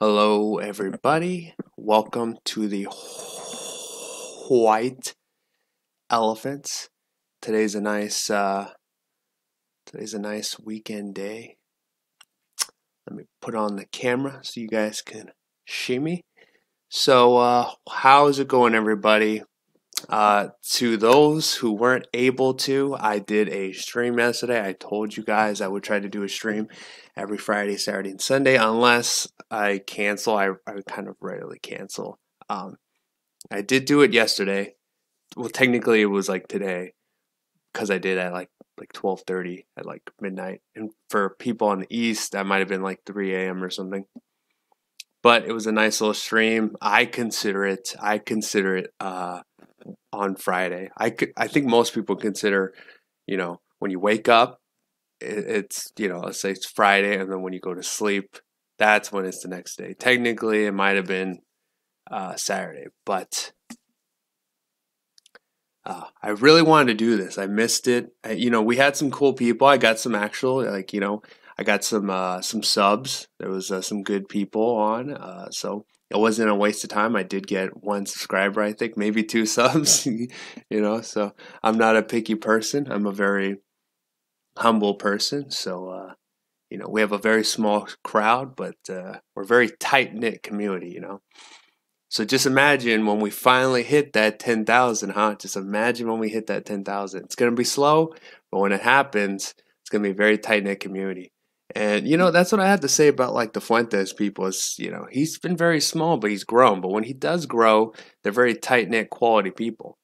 Hello, everybody. Welcome to the White Elephants. Today's a nice weekend day. Let me put on the camera so you guys can see me. So, how's it going, everybody? To those who weren't able to, I did a stream yesterday. I told you guys I would try to do a stream every Friday, Saturday, and Sunday, unless I cancel. I kind of rarely cancel. I did do it yesterday. Well, technically it was like today because I did at like 12:30 at like midnight. And for people on the east, that might have been like 3 a.m. or something. But it was a nice little stream. I consider it on Friday. I think most people consider, when you wake up, it's, let's say it's Friday, and then when you go to sleep, that's when it's the next day. Technically, it might have been Saturday, but I really wanted to do this. I missed it. We had some cool people. I got some actual, I got some subs. There was some good people on, so it wasn't a waste of time. I did get one subscriber, I think, maybe two subs. So I'm not a picky person. I'm a very humble person. So we have a very small crowd, but we're a very tight knit community. So just imagine when we finally hit that 10,000, huh? Just imagine when we hit that 10,000. It's going to be slow, but when it happens, it's going to be a very tight-knit community. And, that's what I had to say about, like, the Fuentes people is, he's been very small, but he's grown. But when he does grow, they're very tight-knit, quality people.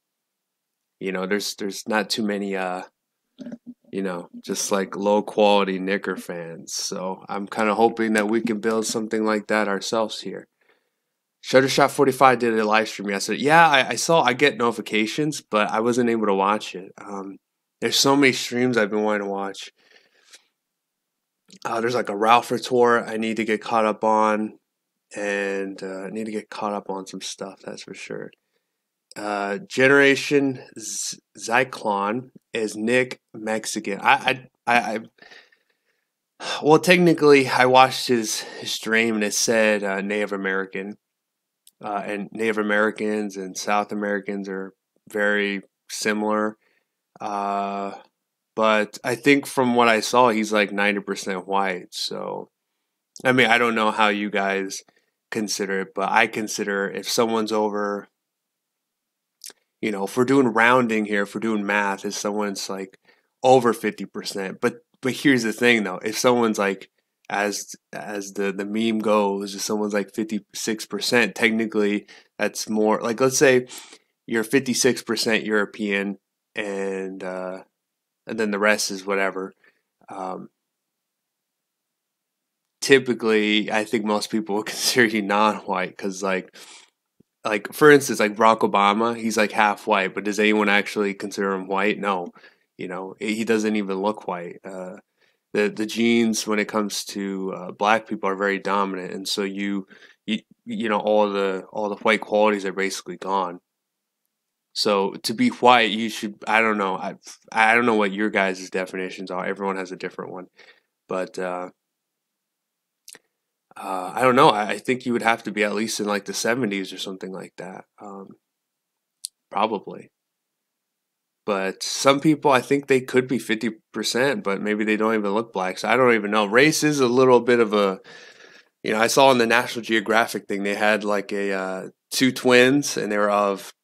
There's not too many, just like low-quality Knicker fans. So I'm kind of hoping that we can build something like that ourselves here. Shuttershot 45 did a live stream yesterday. Yeah, I saw. I get notifications, but I wasn't able to watch it. There's so many streams I've been wanting to watch. There's like a Ralph tour I need to get caught up on, and I need to get caught up on some stuff. That's for sure. Generation Zyklon is Nick Mexican. Well, technically, I watched his stream and it said Native American. And Native Americans and South Americans are very similar. But I think from what I saw, he's like 90% white. So, I mean, I don't know how you guys consider it, but I consider if someone's over, if we're doing rounding here, if we're doing math, if someone's like over 50%. But here's the thing though, if someone's like as the meme goes, if someone's like 56%, technically that's more like, let's say you're 56% European and then the rest is whatever. Typically, I think most people would consider you non-white because like for instance, like Barack Obama, he's like half white, but does anyone actually consider him white? No, he doesn't even look white. The genes when it comes to black people are very dominant, and so you all the white qualities are basically gone. So to be white, you should, I don't know, I don't know what your guys' definitions are. Everyone has a different one, but I don't know. I think you would have to be at least in like the 70s or something like that, probably. But some people, I think they could be 50%, but maybe they don't even look black. So I don't even know. Race is a little bit of a, I saw in the National Geographic thing, they had like a two twins, and they were of,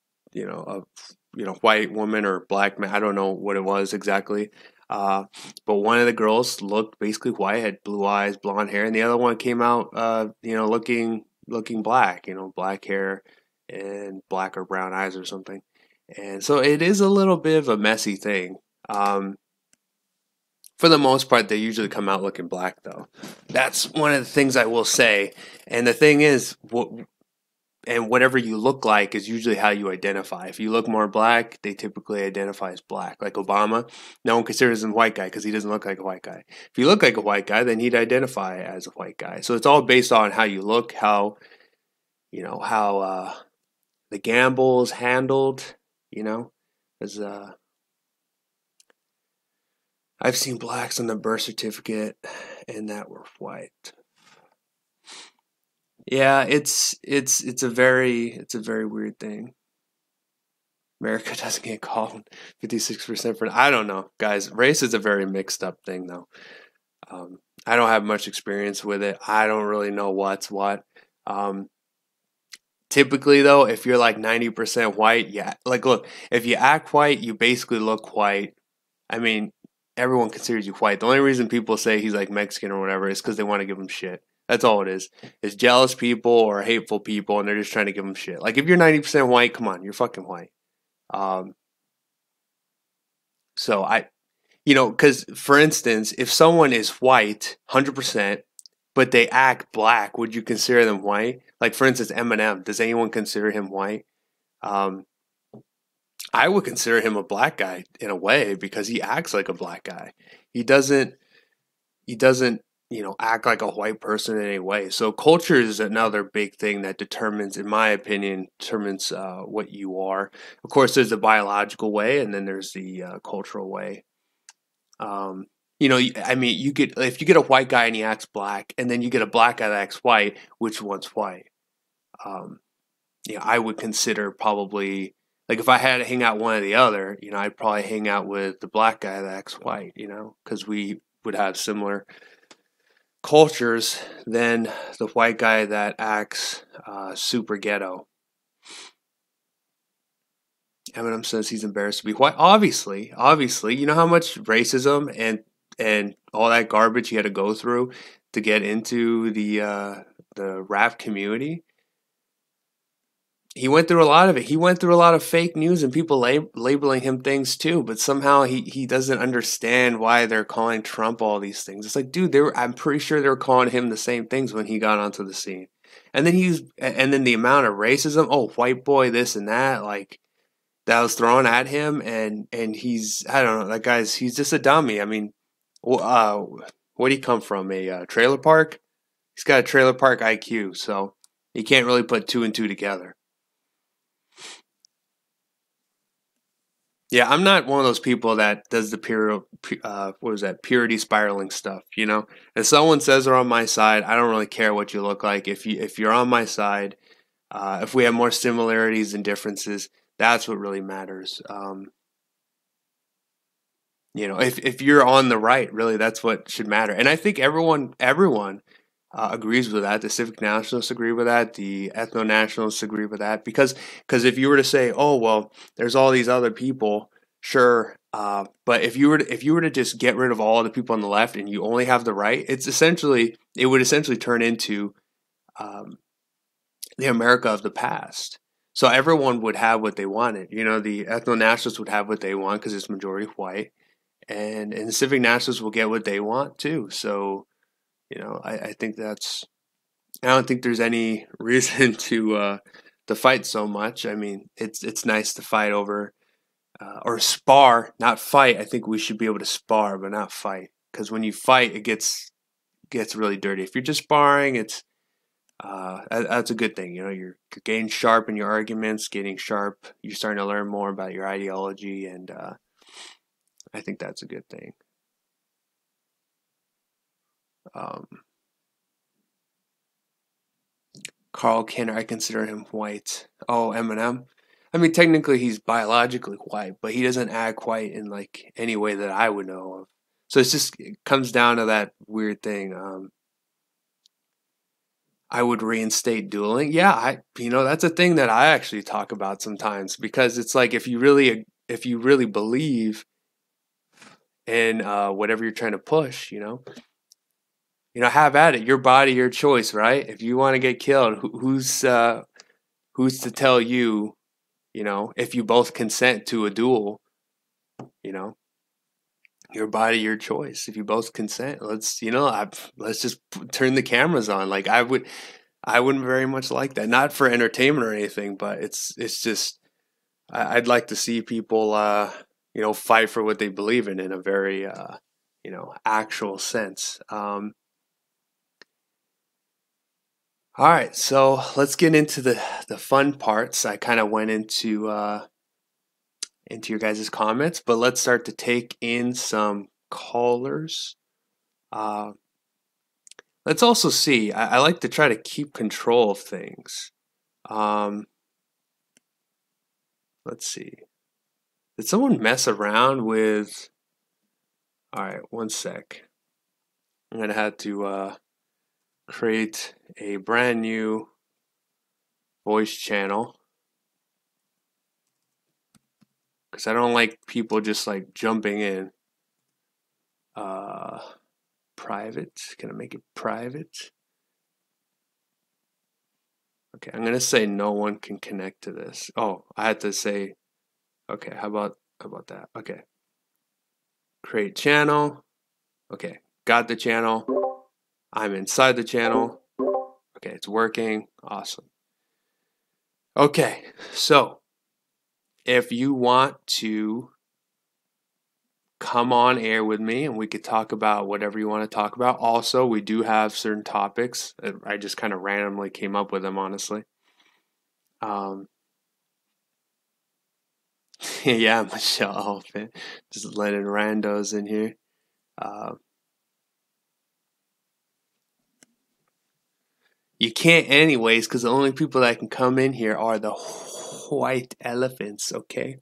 white woman or black man. I don't know what it was exactly. But one of the girls looked basically white, had blue eyes, blonde hair, and the other one came out, looking black, black hair and black or brown eyes or something. And so it is a little bit of a messy thing. For the most part, they usually come out looking black, though. That's one of the things I will say. And the thing is, whatever you look like is usually how you identify. If you look more black, they typically identify as black. Like Obama, no one considers him a white guy because he doesn't look like a white guy. If you look like a white guy, then he'd identify as a white guy. So it's all based on how you look, how the gamble is handled. As I've seen blacks on the birth certificate and that were white. Yeah, it's a very weird thing. America doesn't get called 56% for. I don't know, guys. Race is a very mixed up thing, though. I don't have much experience with it. I don't really know what's what. Um, Typically, though, if you're like 90% white, yeah, like look, if you act white, you basically look white. I mean, everyone considers you white. The only reason people say he's like Mexican or whatever is because they want to give him shit. That's all it is. It's jealous people or hateful people, and they're just trying to give him shit. Like if you're 90% white, come on, you're fucking white. Um, so because for instance, if someone is white, 100%, but they act black, would you consider them white? Like for instance, Eminem. Does anyone consider him white? Um, I would consider him a black guy in a way because he acts like a black guy. He doesn't. He doesn't. Act like a white person in any way. So culture is another big thing that determines, in my opinion, determines what you are. Of course, there's the biological way, and then there's the cultural way. Um, I mean, you get if you get a white guy and he acts black, and then you get a black guy that acts white, which one's white? Um, I would consider probably like if I had to hang out one or the other, I'd probably hang out with the black guy that acts white, because we would have similar cultures than the white guy that acts super ghetto. Eminem says he's embarrassed to be white. Obviously, you know how much racism and all that garbage he had to go through to get into the rap community. He went through a lot of it. He went through a lot of fake news and people labeling him things too. But somehow he doesn't understand why they're calling Trump all these things. It's like, dude, I'm pretty sure they were calling him the same things when he got onto the scene. And then the amount of racism. Oh, white boy, this and that. Like that was thrown at him, and he's I don't know. That he's just a dummy. I mean, where'd he come from? A trailer park? He's got a trailer park IQ, so he can't really put two and two together. Yeah, I'm not one of those people that does the what is that, purity spiraling stuff. If someone says they're on my side, I don't really care what you look like. If you're on my side, if we have more similarities than differences, that's what really matters. If you're on the right, really, that's what should matter. And I think everyone agrees with that. The civic nationalists agree with that. The ethno nationalists agree with that because if you were to say, oh well, there's all these other people, sure, but if you were to just get rid of all the people on the left and you only have the right, it would essentially turn into um, the America of the past. So everyone would have what they wanted. The ethno nationalists would have what they want because it's majority white, and the civic nationalists will get what they want too. So I think I don't think there's any reason to fight so much. I mean, it's nice to fight over or spar, not fight. I think we should be able to spar, but not fight, because when you fight, it gets really dirty. If you're just sparring, that's a good thing. You're getting sharp in your arguments, getting sharp. You're starting to learn more about your ideology, and I think that's a good thing. Um, Carl Kenner, I consider him white. Oh, Eminem. I mean, technically he's biologically white, but he doesn't act white in like any way that I would know of. So it comes down to that weird thing. I would reinstate dueling. Yeah, that's a thing that I actually talk about sometimes because it's like if you really believe in whatever you're trying to push, have at it. Your body, your choice, right? If you want to get killed, who's to tell you, if you both consent to a duel, you know, your body, your choice. If you both consent, let's just turn the cameras on. Like I wouldn't very much like that. Not for entertainment or anything, but it's just I'd like to see people, fight for what they believe in a very, actual sense. All right, so let's get into the fun parts. I kind of went into your guys' comments, but let's start to take in some callers. Uh, let's also see. I like to try to keep control of things. Um, let's see. Did someone mess around with? All right, one sec. I'm gonna have to create a brand new voice channel because I don't like people just like jumping in. Uh, Private. Can I make it private? Okay, I'm gonna say no one can connect to this. Oh, I had to say. Okay, how about that? Okay, create channel. Okay, got the channel. I'm inside the channel. Okay, it's working. Awesome. Okay, so if you want to come on air with me and we could talk about whatever you want to talk about. Also, we do have certain topics. I just kind of randomly came up with them, honestly. Um, yeah, Michelle Elephant, just letting randos in here. Uh, you can't anyways, because the only people that can come in here are the white elephants, okay?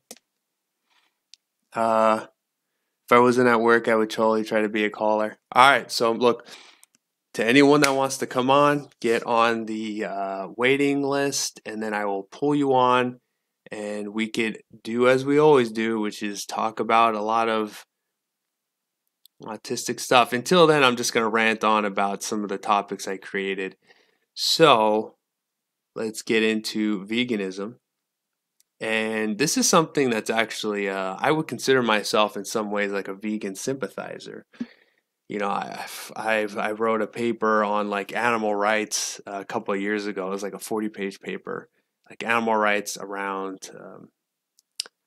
If I wasn't at work, I would totally try to be a caller. All right, so look, to anyone that wants to come on, get on the waiting list, and then I will pull you on, and we could do as we always do, which is talk about a lot of autistic stuff. Until then, I'm just going to rant on about some of the topics I created. So let's get into veganism. And this is something that's actually, I would consider myself in some ways like a vegan sympathizer. You know, I wrote a paper on like animal rights a couple of years ago. It was like a 40-page paper, like animal rights around.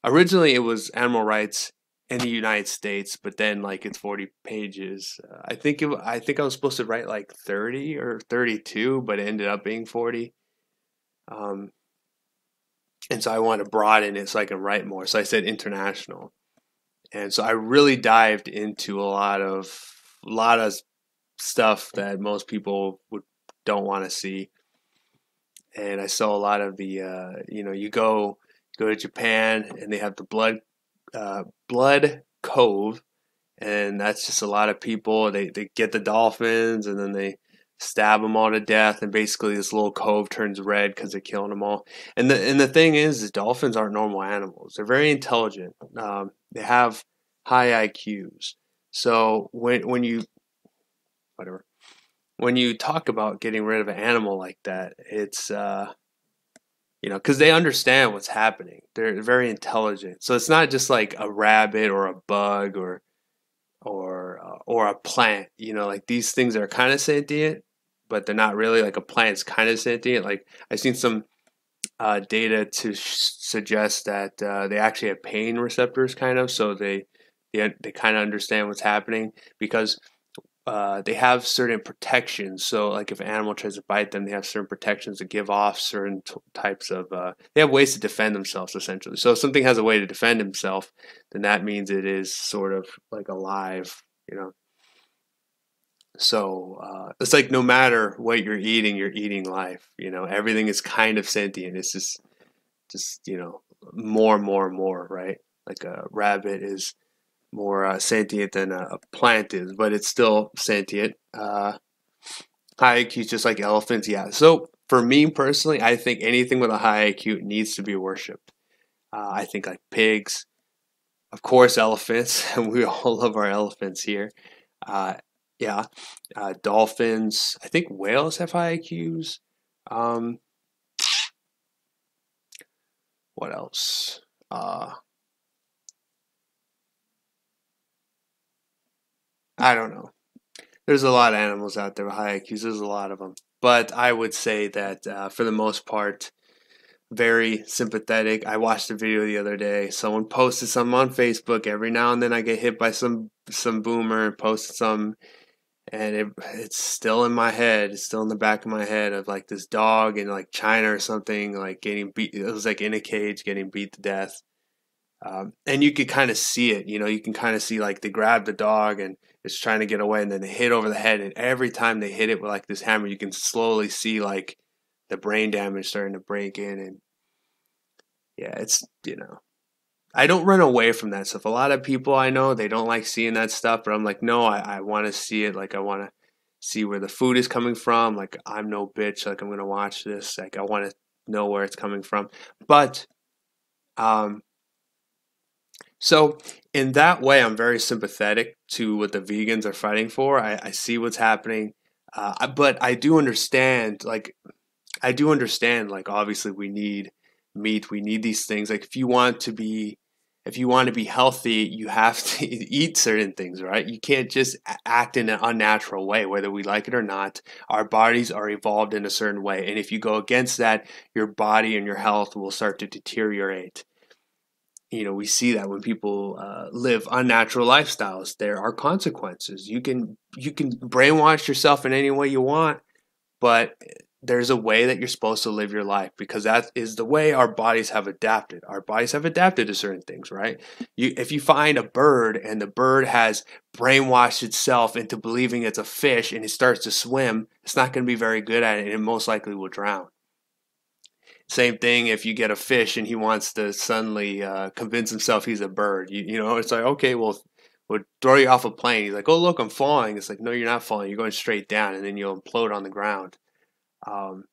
Originally, it was animal rights in the United States, but then like it's 40 pages. I think I was supposed to write like 30 or 32, but it ended up being 40. Um, and so I want to broaden it so I can write more. So I said international, and so I really dived into a lot of stuff that most people would don't want to see. And I saw a lot of the you go to Japan and they have the blood cove, and that's just a lot of people. They get the dolphins and then they stab them all to death, and basically this little cove turns red because they're killing them all. And the thing is dolphins aren't normal animals. They're very intelligent. They have high IQs. So when you whatever when you talk about getting rid of an animal like that, it's because they understand what's happening. They're very intelligent. So it's not just like a rabbit or a bug or a plant. Like these things are kind of sentient, but they're not really. Like a plant's kind of sentient. Like I've seen some data to suggest that they actually have pain receptors, kind of. So they kind of understand what's happening because they have certain protections. So, like if an animal tries to bite them, they have certain protections to give off certain types of. They have ways to defend themselves, essentially. So, if something has a way to defend himself, then that means it is sort of like alive. So it's like no matter what you're eating life. Everything is kind of sentient. It's just more and more and more, right? Like a rabbit is more sentient than a plant is, but it's still sentient. High IQ, just like elephants, yeah. So for me personally, I think anything with a high IQ needs to be worshipped. I think like pigs, of course, elephants, and we all love our elephants here. Uh, yeah, dolphins. I think whales have high IQs. Um, what else? Uh, I don't know. There's a lot of animals out there with high IQs. There's a lot of them. But I would say that for the most part, very sympathetic. I watched a video the other day. Someone posted something on Facebook. Every now and then I get hit by some boomer and posted some, and it's still in my head. It's still in the back of my head of like this dog in like China or something, like getting beat. It was like in a cage getting beat to death. And you could kind of see it, you can kind of see like they grab the dog and it's trying to get away and then they hit over the head. And every time they hit it with like this hammer, you can slowly see like the brain damage starting to break in. And yeah, I don't run away from that stuff. A lot of people I know, they don't like seeing that stuff, but I'm like, no, I want to see it. Like, I want to see where the food is coming from. Like, I'm no bitch. Like, I'm going to watch this. Like, I want to know where it's coming from. But, um, so in that way, I'm very sympathetic to what the vegans are fighting for. I see what's happening. But I do understand, like, obviously we need meat, we need these things. Like, if you want to be healthy, you have to eat certain things, right? You can't just act in an unnatural way, whether we like it or not. Our bodies are evolved in a certain way. And if you go against that, your body and your health will start to deteriorate. We see that when people live unnatural lifestyles, there are consequences. You can brainwash yourself in any way you want, but there's a way that you're supposed to live your life because that is the way our bodies have adapted. Our bodies have adapted to certain things, right? If you find a bird and the bird has brainwashed itself into believing it's a fish and it starts to swim, it's not going to be very good at it and it most likely will drown. Same thing if you get a fish and he wants to suddenly convince himself he's a bird. It's like, okay, well, we'll throw you off a plane. He's like, oh, look, I'm falling. It's like, no, you're not falling. You're going straight down, and then you'll implode on the ground. Um,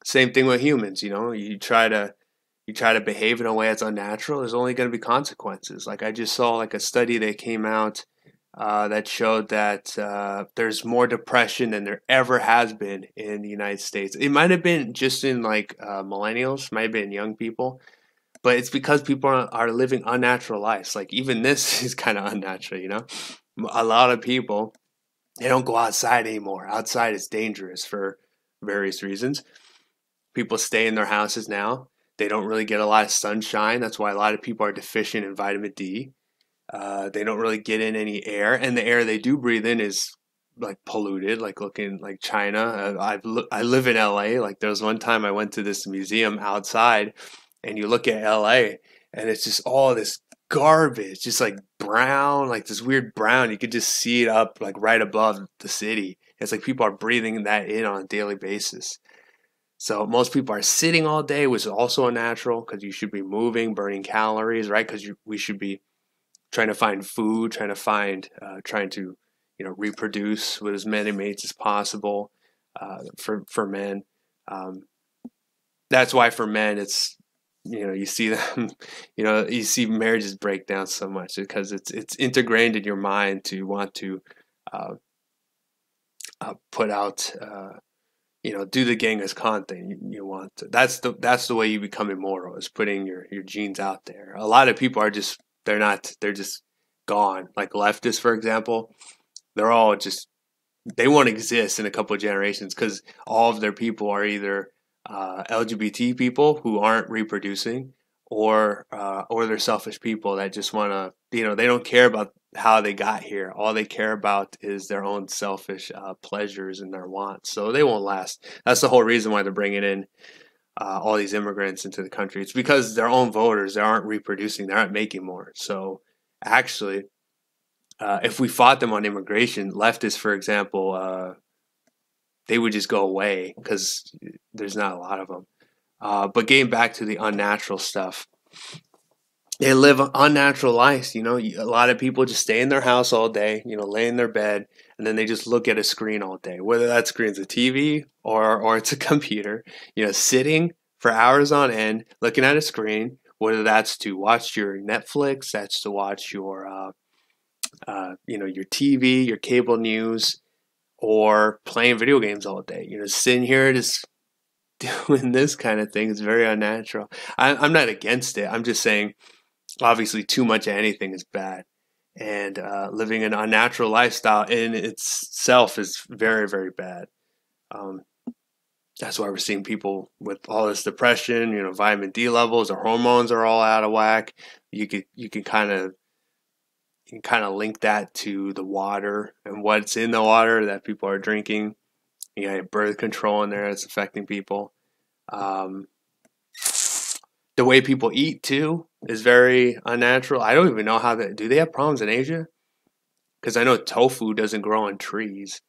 Same thing with humans. You try to behave in a way that's unnatural. There's only going to be consequences. Like I just saw like a study that came out that showed that there's more depression than there ever has been in the United States. It might have been just in like millennials, might have been young people, but it's because people are living unnatural lives. Like even this is kind of unnatural. A lot of people, they don't go outside anymore. Outside is dangerous for various reasons. People stay in their houses now. They don't really get a lot of sunshine. That's why a lot of people are deficient in vitamin D. They don't really get in any air, and the air they do breathe in is like polluted, like looking like China. I live in LA. Like there was one time I went to this museum outside, and you look at LA, and it's just all this garbage, just like brown, like this weird brown. You could just see it up like right above the city. It's like people are breathing that in on a daily basis. So most people are sitting all day, which is also unnatural because you should be moving, burning calories, right? Because we should be trying to find food, trying to reproduce with as many mates as possible for men. Um, that's why for men it's you see them you see marriages break down so much because it's integrated in your mind to want to uh, put out do the Genghis Khan thing. You want to, that's the way you become immortal, is putting your genes out there. A lot of people are just they're just gone. Like leftists, for example, they're all just they won't exist in a couple of generations because all of their people are either LGBT people who aren't reproducing, or they're selfish people that just want to they don't care about how they got here. All they care about is their own selfish pleasures and their wants. So they won't last. That's the whole reason why they're bringing in all these immigrants into the country. It's because their own voters, they aren't reproducing, they aren't making more. So actually, if we fought them on immigration, leftists, for example, they would just go away because there's not a lot of them. But getting back to the unnatural stuff, they live unnatural lives. A lot of people just stay in their house all day, lay in their bed, and then they just look at a screen all day, whether that screen's a TV or it's a computer, sitting for hours on end, looking at a screen, whether that's to watch your Netflix, that's to watch your your TV, your cable news, or playing video games all day. Sitting here just doing this kind of thing is very unnatural. I'm not against it. I'm just saying, obviously, too much of anything is bad. And living an unnatural lifestyle in itself is very, very bad. That's why we're seeing people with all this depression, vitamin D levels, their hormones are all out of whack. You can kind of link that to the water and what's in the water that people are drinking. You got birth control in there that's affecting people. The way people eat too is very unnatural. I don't even know how they do. They have problems in Asia? Because I know tofu doesn't grow on trees.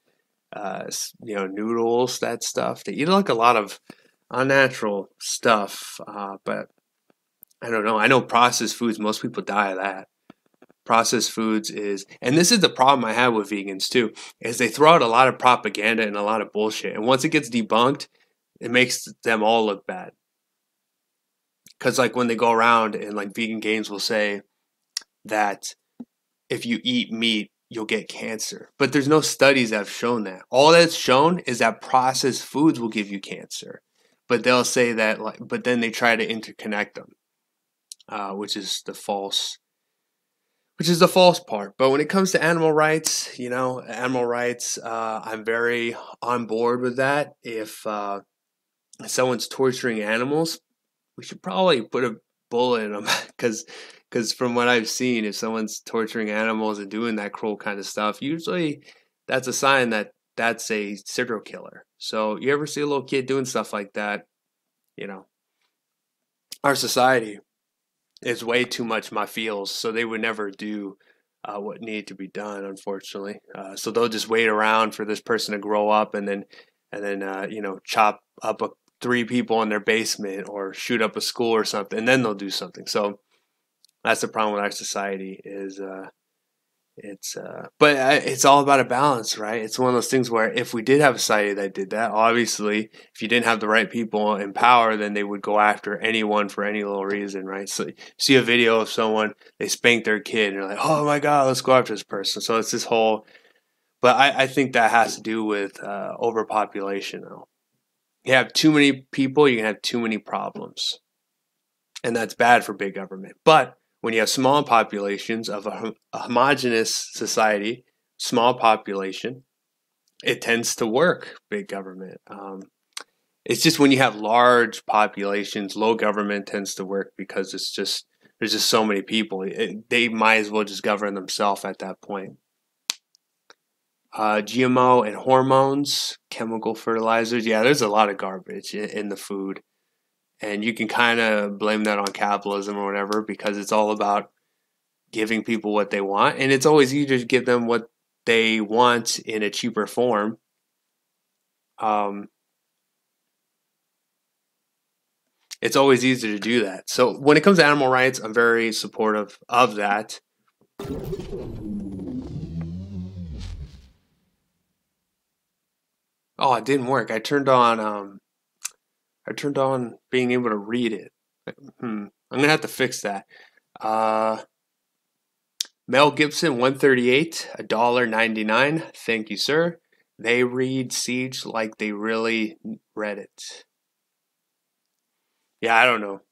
Noodles, that stuff. They eat like a lot of unnatural stuff. But I don't know. I know processed foods. Most people die of that. Processed foods is, and this is the problem I have with vegans too, is they throw out a lot of propaganda and a lot of bullshit. And once it gets debunked, it makes them all look bad. Because like when they go around and like vegan games will say that if you eat meat, you'll get cancer. But there's no studies that have shown that. All that's shown is that processed foods will give you cancer. But they'll say that, like, but then they try to interconnect them, which is the false part. But when it comes to animal rights, I'm very on board with that. If someone's torturing animals, we should probably put a bullet in them because from what I've seen, if someone's torturing animals and doing that cruel kind of stuff, usually that's a sign that that's a serial killer. So you ever see a little kid doing stuff like that, our society is way too much my feels, so they would never do what needed to be done, unfortunately. So they'll just wait around for this person to grow up and then chop up three people in their basement or shoot up a school or something, and then they'll do something. So that's the problem with our society is but it's all about a balance, right? It's one of those things where if we did have a society that did that, obviously, if you didn't have the right people in power, then they would go after anyone for any little reason, right? So you see a video of someone, they spank their kid, and you're like, oh my God, let's go after this person. So it's this whole, but I think that has to do with overpopulation, though. You have too many people, you can have too many problems. And that's bad for big government. But when you have small populations of a homogenous society, small population, it tends to work, big government. It's just when you have large populations, low government tends to work because there's just so many people. They might as well just govern themselves at that point. GMO and hormones, chemical fertilizers. Yeah, there's a lot of garbage in the food. And you can kind of blame that on capitalism or whatever because it's all about giving people what they want. And it's always easier to give them what they want in a cheaper form. It's always easier to do that. So when it comes to animal rights, I'm very supportive of that. Oh, it didn't work. I turned on being able to read it. I'm gonna have to fix that. Mel Gibson, 138, $1.99. Thank you, sir. They read Siege like they really read it. Yeah, I don't know.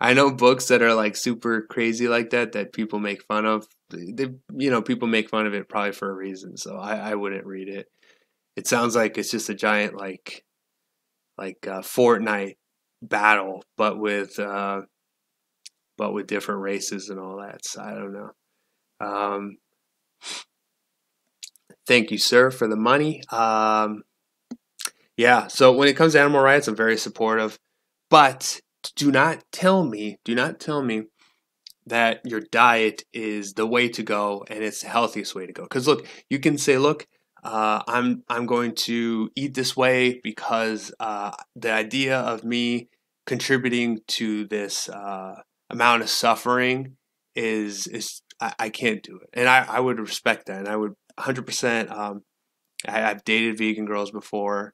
I know books that are like super crazy like that people make fun of. People make fun of it probably for a reason. So I wouldn't read it. It sounds like it's just a giant like Fortnite battle, but with different races and all that. So I don't know. Thank you, sir, for the money. Yeah. So when it comes to animal rights, I'm very supportive, but do not tell me that your diet is the way to go and it's the healthiest way to go. Because look, you can say, look, I'm going to eat this way because the idea of me contributing to this amount of suffering is I can't do it, and I would respect that, and I would 100%. I've dated vegan girls before,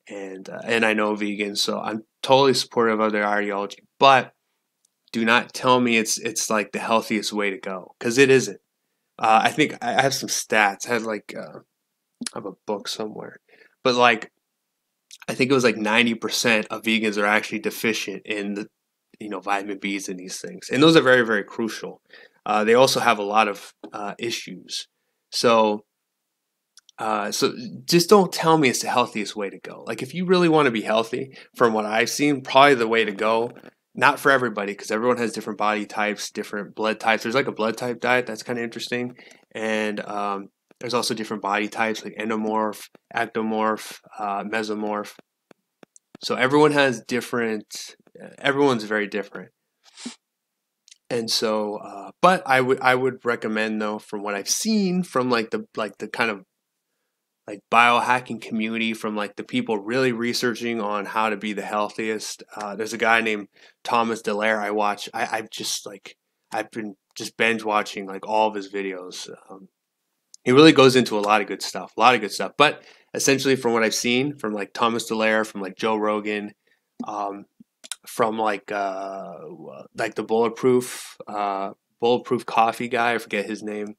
and I know vegans, so I'm totally supportive of their ideology. But do not tell me it's like the healthiest way to go, because it isn't. I think I have some stats. I have a book somewhere, but like I think it was like 90% of vegans are actually deficient in the vitamin B's and these things, and those are very, very crucial. They also have a lot of issues. So just don't tell me it's the healthiest way to go. Like if you really want to be healthy, from what I've seen, probably the way to go. Not for everybody, because everyone has different body types, different blood types. There's like a blood type diet that's kind of interesting, and there's also different body types like endomorph, ectomorph, mesomorph. So everyone has different everyone's very different. And so, but I would recommend though, from what I've seen from like the kind of like biohacking community, from like the people really researching on how to be the healthiest. There's a guy named Thomas Delaire I watch. I've just like I've been just binge watching like all of his videos. He really goes into a lot of good stuff, a lot of good stuff. But essentially, from what I've seen from like Thomas Delaire, from like Joe Rogan, um, from like the bulletproof coffee guy, I forget his name.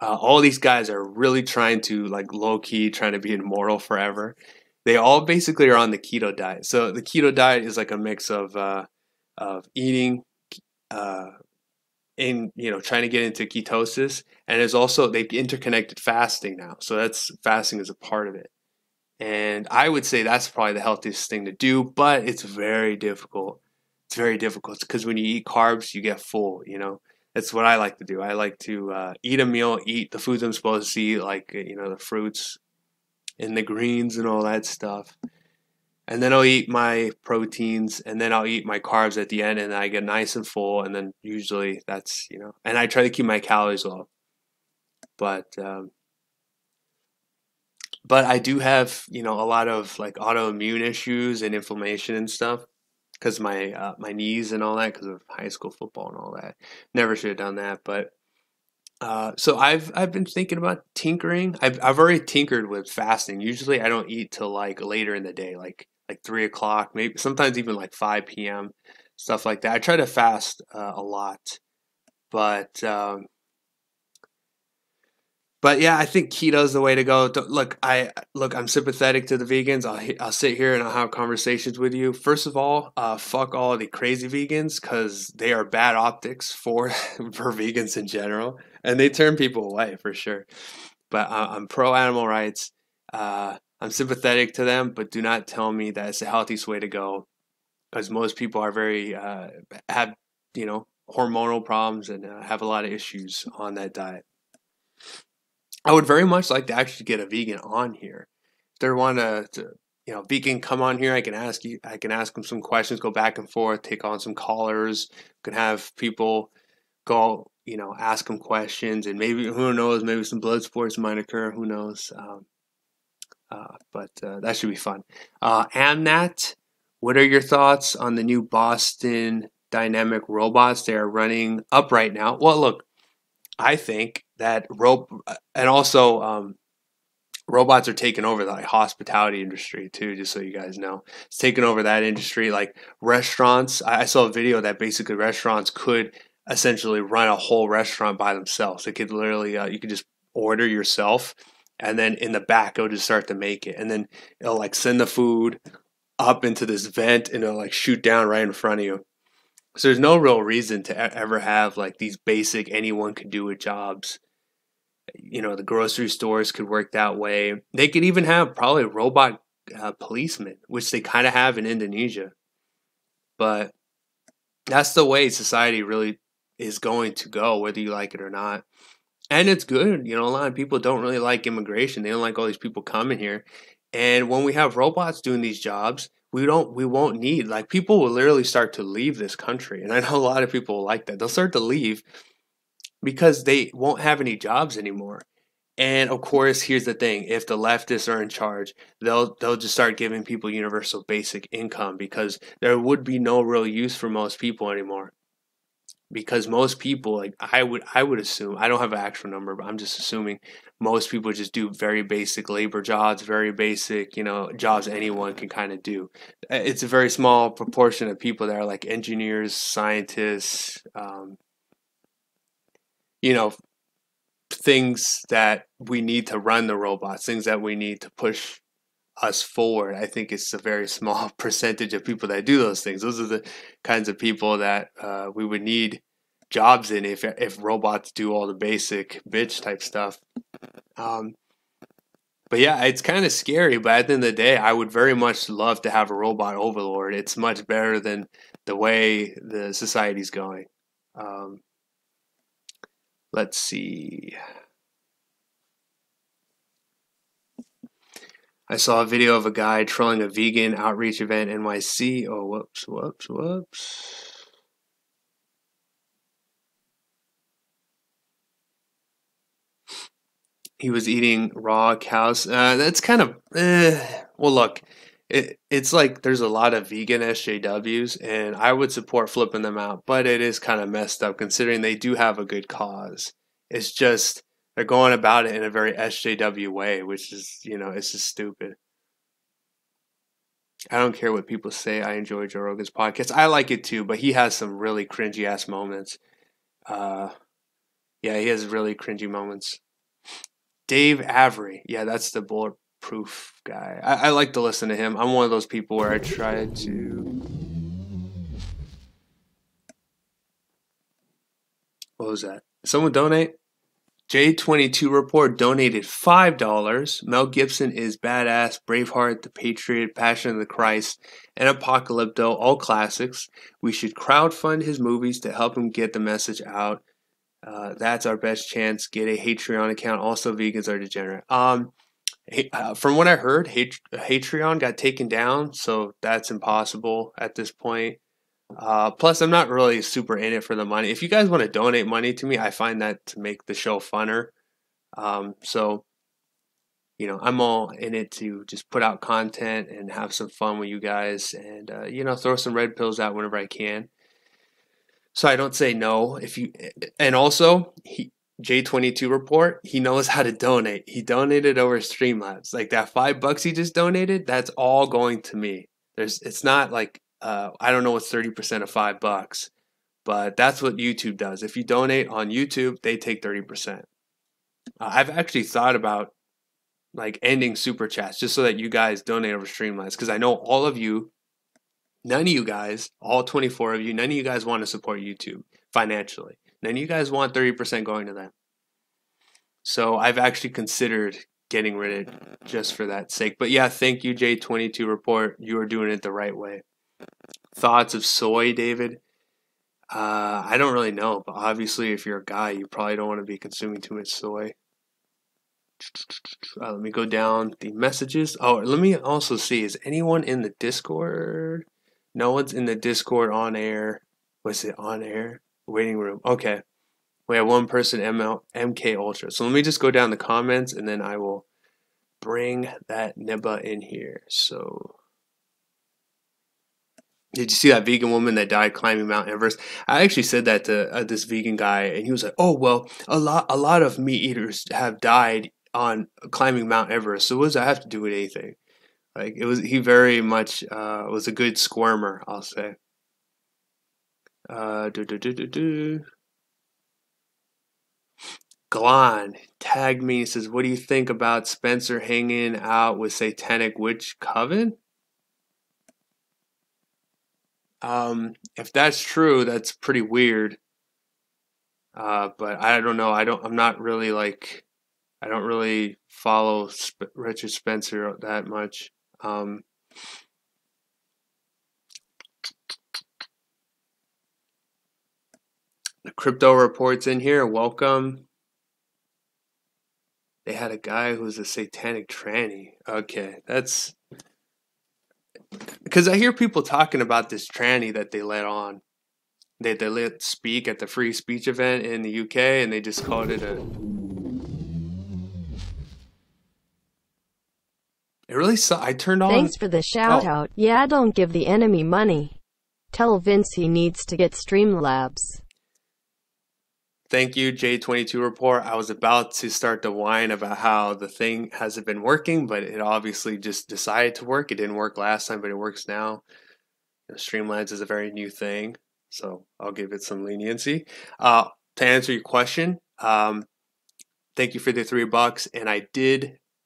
All these guys are really trying to like low key trying to be immortal forever. They all basically are on the keto diet. So the keto diet is like a mix of eating uh, in trying to get into ketosis, and is also they've interconnected fasting now. So that's fasting is a part of it. And I would say that's probably the healthiest thing to do, but it's very difficult. It's very difficult because when you eat carbs, you get full, you know. That's what I like to do. I like to eat a meal, eat the foods I'm supposed to eat, like, the fruits and the greens and all that stuff. And then I'll eat my proteins, and then I'll eat my carbs at the end, and then I get nice and full. And then usually and I try to keep my calories low. But I do have, a lot of like autoimmune issues and inflammation and stuff because my knees and all that, because of high school football and all that. Never should have done that, but so I've been thinking about tinkering. I've already tinkered with fasting. Usually I don't eat till like later in the day, like 3 o'clock, maybe sometimes even like 5 p.m. stuff like that. I try to fast a lot, but yeah, I think keto is the way to go. I'm sympathetic to the vegans. I'll sit here and I'll have conversations with you. First of all, fuck all the crazy vegans, because they are bad optics for for vegans in general, and they turn people away for sure. But I'm pro animal rights. I'm sympathetic to them, but do not tell me that it's the healthiest way to go, because most people are very have hormonal problems and have a lot of issues on that diet. I would very much like to actually get a vegan on here. If they want vegan, come on here. I can ask them some questions, go back and forth, take on some callers. Can have people go, ask them questions, and maybe, who knows, maybe some blood sports might occur. Who knows? But that should be fun. Amnat, what are your thoughts on the new Boston Dynamic robots they are running up right now? Well, look, I think that and also robots are taking over the like, hospitality industry too. Just so you guys know, it's taking over that industry. Like restaurants, I saw a video that basically restaurants could essentially run a whole restaurant by themselves. They could literally, you could just order yourself, and then in the back it'll just start to make it, and then it'll like send the food up into this vent, and it'll like shoot down right in front of you. So there's no real reason to ever have like these basic anyone could do it jobs. The grocery stores could work that way. They could even have probably robot policemen, which they kind of have in Indonesia. But that's the way society really is going to go, whether you like it or not. And it's good. A lot of people don't really like immigration. They don't like all these people coming here. And when we have robots doing these jobs, we won't need, like, people will literally start to leave this country. And I know a lot of people like that. They'll start to leave because they won't have any jobs anymore. And of course, here's the thing: if the leftists are in charge, they'll just start giving people universal basic income, because there would be no real use for most people anymore. Because most people, like, I would assume, I don't have an actual number, but I'm just assuming most people just do very basic labor jobs, very basic, jobs anyone can kind of do. It's a very small proportion of people that are like engineers, scientists, you know, things that we need to run the robots, things that we need to push us forward. I think it's a very small percentage of people that do those things. Those are the kinds of people that we would need jobs in if robots do all the basic bitch type stuff. Um, but yeah, it's kind of scary. But at the end of the day, I would very much love to have a robot overlord. It's much better than the way the society's going. Um, let's see. I saw a video of a guy trolling a vegan outreach event in NYC. Oh, whoops. He was eating raw cows. That's kind of well. Look, it's like there's a lot of vegan SJWs, and I would support flipping them out, but it is kind of messed up considering they do have a good cause. It's just they're going about it in a very SJW way, which is it's just stupid. I don't care what people say. I enjoy Joe Rogan's podcast. I like it too, but he has some really cringy ass moments. Uh, yeah, he has really cringy moments. Dave Avery. Yeah, that's the bulletproof guy. I like to listen to him. I'm one of those people where I try to. What was that? Someone donate? J22 Report donated $5. Mel Gibson is badass, Braveheart, The Patriot, Passion of the Christ, and Apocalypto, all classics. We should crowdfund his movies to help him get the message out. That's our best chance. Get a Patreon account. Also, vegans are degenerate. From what I heard, Patreon got taken down, so that's impossible at this point. Plus, I'm not really super in it for the money. If you guys want to donate money to me, I find that to make the show funner. So, I'm all in it to just put out content and have some fun with you guys and, throw some red pills out whenever I can. So I don't say no. And also, J22 Report, he knows how to donate. He donated over Streamlabs. Like that $5 he just donated, that's all going to me. It's not like, I don't know what's 30% of $5, but that's what YouTube does. If you donate on YouTube, they take 30%. I've actually thought about like ending super chats just so that you guys donate over Streamlabs because I know all of you, none of you guys, all 24 of you, none of you guys want to support YouTube financially. None of you guys want 30% going to them. So I've actually considered getting rid of it just for that sake. But yeah, thank you, J22 Report. You are doing it the right way. Thoughts of soy, David? I don't really know, but obviously if you're a guy, you probably don't want to be consuming too much soy. Let me go down the messages. Oh, let me also see, is anyone in the Discord? No one's in the Discord on air. Was it on air? Waiting room. Okay. We have one person, MK Ultra. So let me just go down the comments and then I will bring that Nibba in here. So, did you see that vegan woman that died climbing Mount Everest? I actually said that to this vegan guy, and he was like, "Oh well, a lot of meat eaters have died on climbing Mount Everest. So what does that have to do with anything?" Like he very much was a good squirmer, I'll say. Glan tagged me and says, "What do you think about Spencer hanging out with Satanic Witch Coven?" If that's true, that's pretty weird. But I don't know. I'm not really like. I don't really follow Richard Spencer that much. The crypto reports in here. Welcome. They had a guy who was a satanic tranny. Okay, that's because I hear people talking about this tranny that they let on. They let speak at the free speech event in the UK, and they just called it a. It really saw. I turned on. Thanks for the shout out. Yeah, don't give the enemy money. Tell Vince he needs to get Streamlabs. Thank you, J22 Report. I was about to start to whine about how the thing hasn't been working, but it obviously just decided to work. It didn't work last time, but it works now. Streamlabs is a very new thing, so I'll give it some leniency. To answer your question, thank you for the $3, and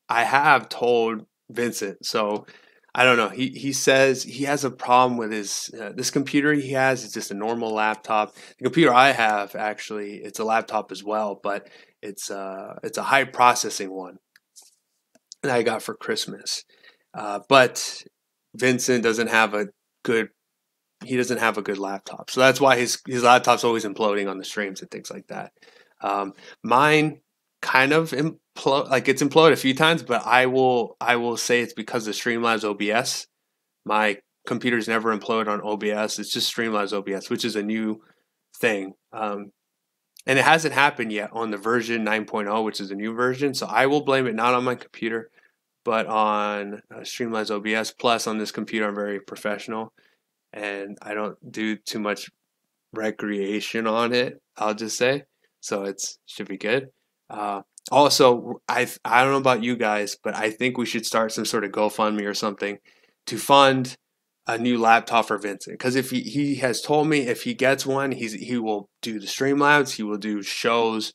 I have told Vincent, so I don't know. He says he has a problem with his this computer he has is just a normal laptop. The computer I have actually it's a laptop as well, but it's a high processing one that I got for Christmas. But Vincent doesn't have a good laptop, so that's why his laptop's always imploding on the streams and things like that. Mine kind of like it's imploded a few times, but I will say it's because of Streamlabs OBS. My computer's never imploded on OBS. It's just Streamlabs OBS, which is a new thing. And it hasn't happened yet on the version 9.0, which is a new version. So I will blame it not on my computer, but on Streamlabs OBS. Plus, on this computer, I'm very professional, and I don't do too much recreation on it, I'll just say. So it's should be good. Also, I don't know about you guys, but I think we should start some sort of GoFundMe or something to fund a new laptop for Vincent. Because if he has told me if he gets one, he will do the Streamlabs, he will do shows.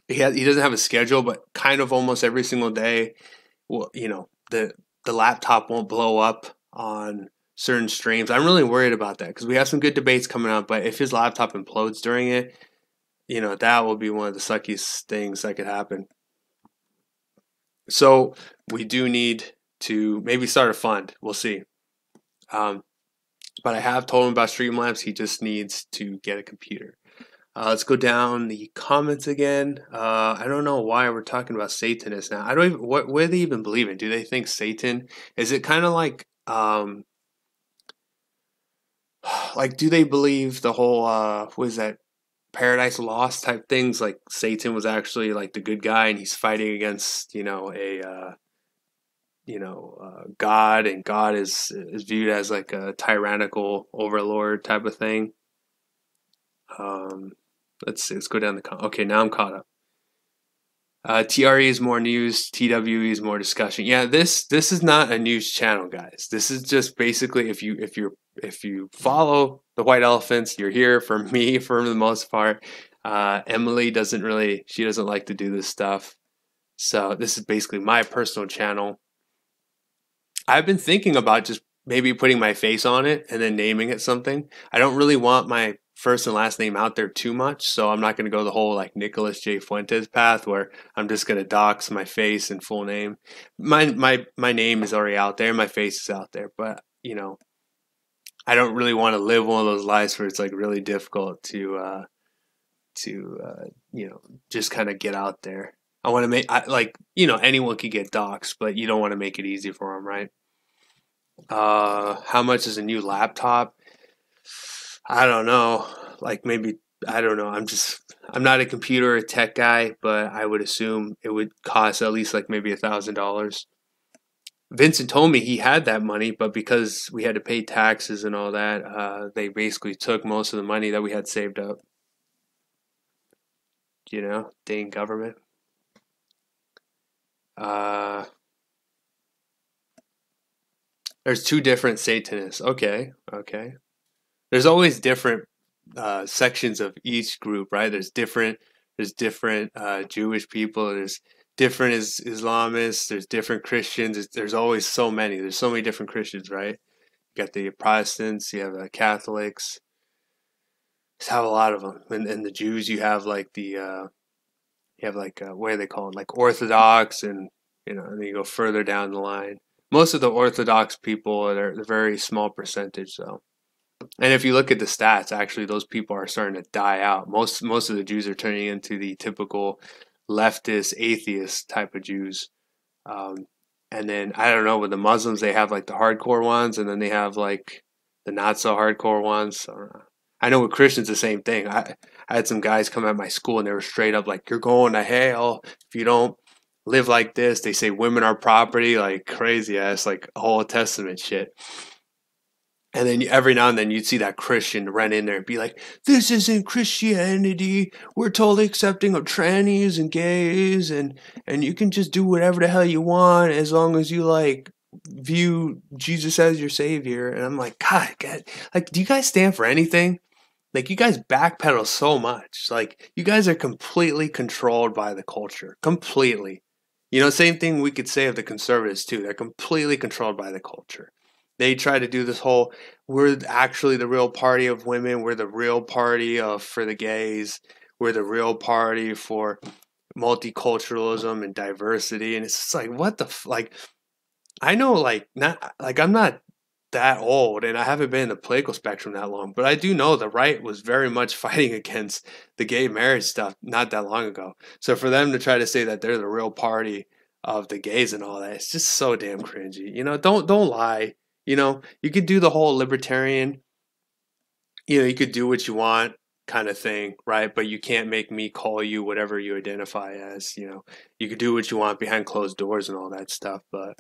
He doesn't have a schedule, but kind of almost every single day. Well, the laptop won't blow up on certain streams. I'm really worried about that because we have some good debates coming up. But if his laptop implodes during it, that will be one of the suckiest things that could happen. So we do need to maybe start a fund. We'll see. But I have told him about Streamlabs. He just needs to get a computer. Let's go down the comments again. I don't know why we're talking about Satanists now. I don't even, what do they even believe in? Do they think Satan? Is it kind of like do they believe the whole, what is that, Paradise Lost type things? Like Satan was actually like the good guy and he's fighting against, God, and God is viewed as like a tyrannical overlord type of thing. Let's see. Let's go down the okay, now I'm caught up. TRE is more news. TWE is more discussion. Yeah, this is not a news channel, guys. This is just basically if you follow the White Elephants, you're here for me for the most part. Emily doesn't like to do this stuff, so this is basically my personal channel. I've been thinking about just maybe putting my face on it and then naming it something. I don't really want my first and last name out there too much, so I'm not going to go the whole like Nicholas J. Fuentes path where I'm just going to dox my face and full name. My name is already out there, my face is out there, but I don't really want to live one of those lives where it's like really difficult to just kind of get out there. I want to make anyone can get doxxed, but you don't want to make it easy for them, right? How much is a new laptop? I don't know. Like maybe I don't know. I'm not a computer or tech guy, but I would assume it would cost at least like maybe $1,000. Vincent told me he had that money, but because we had to pay taxes and all that, they basically took most of the money that we had saved up. Dang government. There's two different Satanists. Okay. There's always different sections of each group, right? There's different Jewish people. There's different Islamists. There's different Christians. There's always so many. There's so many different Christians, right? You got the Protestants. You have the Catholics. Just have a lot of them. And the Jews, you have like what are they called? Like Orthodox, and and then you go further down the line. Most of the Orthodox people are a very small percentage, though. And if you look at the stats, actually, those people are starting to die out. Most of the Jews are turning into the typical leftist, atheist type of Jews. And then I don't know, with the Muslims, they have like the hardcore ones, and then they have like the not so hardcore ones. I know with Christians, the same thing. I had some guys come at my school, and they were straight up like, "You're going to hell if you don't live like this." They say women are property, like crazy ass, like Old Testament shit. And then every now and then you'd see that Christian run in there and be like, "This isn't Christianity. We're totally accepting of trannies and gays, and you can just do whatever the hell you want as long as you like view Jesus as your savior." And I'm like, God, like, do you guys stand for anything? Like, you guys backpedal so much. Like, you guys are completely controlled by the culture. Completely. Same thing we could say of the conservatives too. They're completely controlled by the culture. They try to do this whole, we're actually the real party of women. We're the real party for the gays. We're the real party for multiculturalism and diversity. And it's just like, what the, like, I know, like, not, like, I'm not that old, and I haven't been in the political spectrum that long, but I do know the right was very much fighting against the gay marriage stuff not that long ago. So for them to try to say that they're the real party of the gays and all that, it's just so damn cringy. Don't lie. You could do the whole libertarian, you could do what you want kind of thing, right? But you can't make me call you whatever you identify as. You could do what you want behind closed doors and all that stuff, but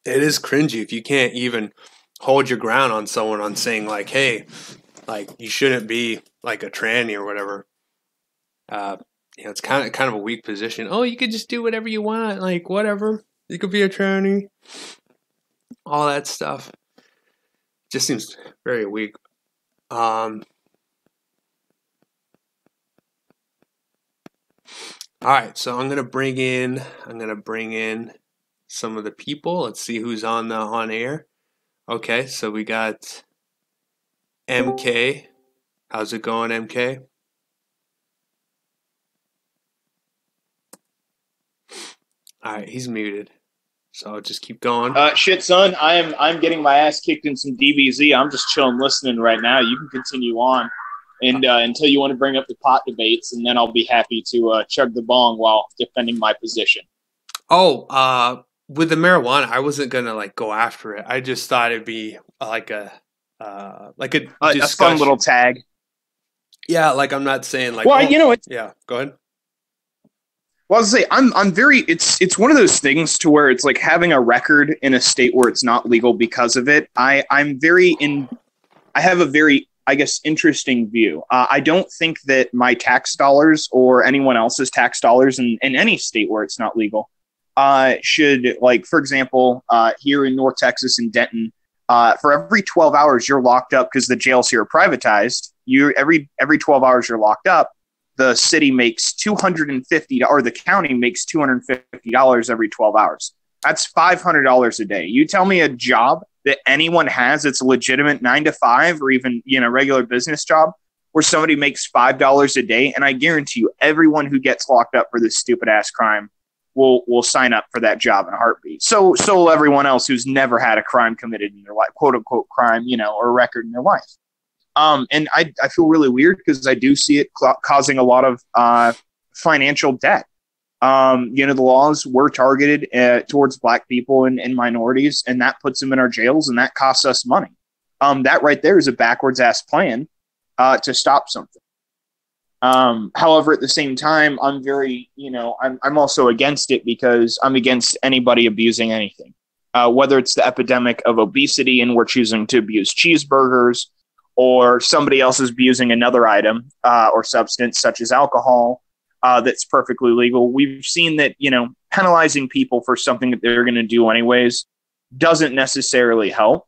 it is cringy if you can't even hold your ground on someone on saying like, hey, like you shouldn't be like a tranny or whatever. It's kind of a weak position. Oh, you could just do whatever you want, like whatever. You could be a tranny, all that stuff. Just seems very weak. All right, so I'm gonna bring in some of the people. Let's see who's on air. Okay, so we got MK. How's it going, MK? All right, he's muted. So I'll just keep going. Shit, son. I'm getting my ass kicked in some DBZ. I'm just chilling, listening right now. You can continue on, and until you want to bring up the pot debates, and then I'll be happy to chug the bong while defending my position. Oh, with the marijuana, I wasn't gonna like go after it. I just thought it'd be like a fun little tag. Yeah, like I'm not saying like. Well, yeah. Go ahead. Well, I was gonna say I'm very. It's one of those things to where it's like having a record in a state where it's not legal because of it. I have a very, I guess, interesting view. I don't think that my tax dollars or anyone else's tax dollars in any state where it's not legal should, like, for example, here in North Texas in Denton, for every 12 hours you're locked up because the jails here are privatized. Every 12 hours you're locked up, the city makes $250, or the county makes $250 every 12 hours. That's $500 a day. You tell me a job that anyone has that's a legitimate 9 to 5 or even regular business job where somebody makes $5 a day, and I guarantee you everyone who gets locked up for this stupid ass crime will sign up for that job in a heartbeat. So will everyone else who's never had a crime committed in their life, quote unquote crime, or record in their life. And I feel really weird because I do see it causing a lot of financial debt. The laws were targeted towards Black people and minorities, and that puts them in our jails, and that costs us money. That right there is a backwards ass plan to stop something. However, at the same time, I'm very, I'm also against it because I'm against anybody abusing anything. Whether it's the epidemic of obesity and we're choosing to abuse cheeseburgers, or somebody else is abusing another item or substance such as alcohol that's perfectly legal. We've seen that, penalizing people for something that they're going to do anyways doesn't necessarily help.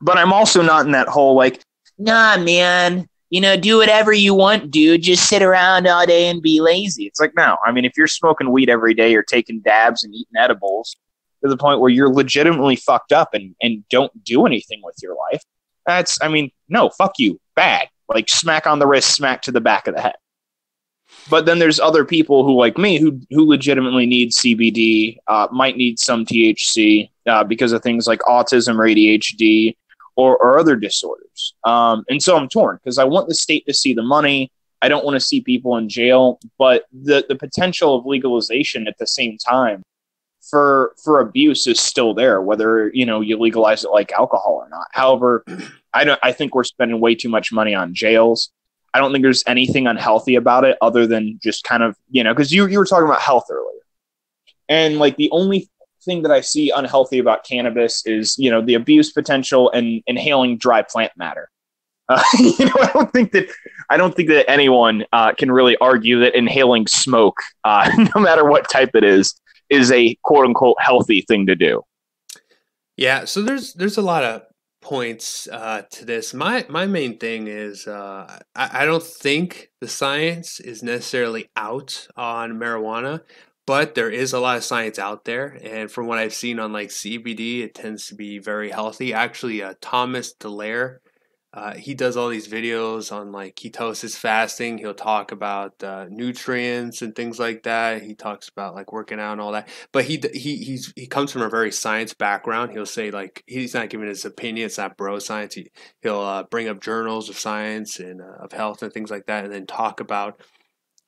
But I'm also not in that whole like, nah, man, do whatever you want, dude. Just sit around all day and be lazy. It's like, no. I mean, if you're smoking weed every day or taking dabs and eating edibles to the point where you're legitimately fucked up and don't do anything with your life, no, fuck you. Bad. Like smack on the wrist, smack to the back of the head. But then there's other people who, like me, who legitimately need CBD, might need some THC because of things like autism or ADHD or other disorders. And so I'm torn because I want the state to see the money. I don't want to see people in jail. But the potential of legalization at the same time for abuse is still there, whether you legalize it like alcohol or not. However, I think we're spending way too much money on jails. I don't think there's anything unhealthy about it other than just kind of, because you were talking about health earlier. And like the only thing that I see unhealthy about cannabis is, the abuse potential and inhaling dry plant matter. I don't think that anyone can really argue that inhaling smoke, no matter what type it is a quote unquote healthy thing to do. Yeah. So there's a lot of points to this. My main thing is I don't think the science is necessarily out on marijuana, but there is a lot of science out there, and from what I've seen on like CBD, it tends to be very healthy. Actually, Thomas Delaire, he does all these videos on like ketosis fasting. He'll talk about nutrients and things like that. He talks about like working out and all that. But he comes from a very science background. He'll say like he's not giving his opinion. It's not bro science. He'll bring up journals of science and of health and things like that, and then talk about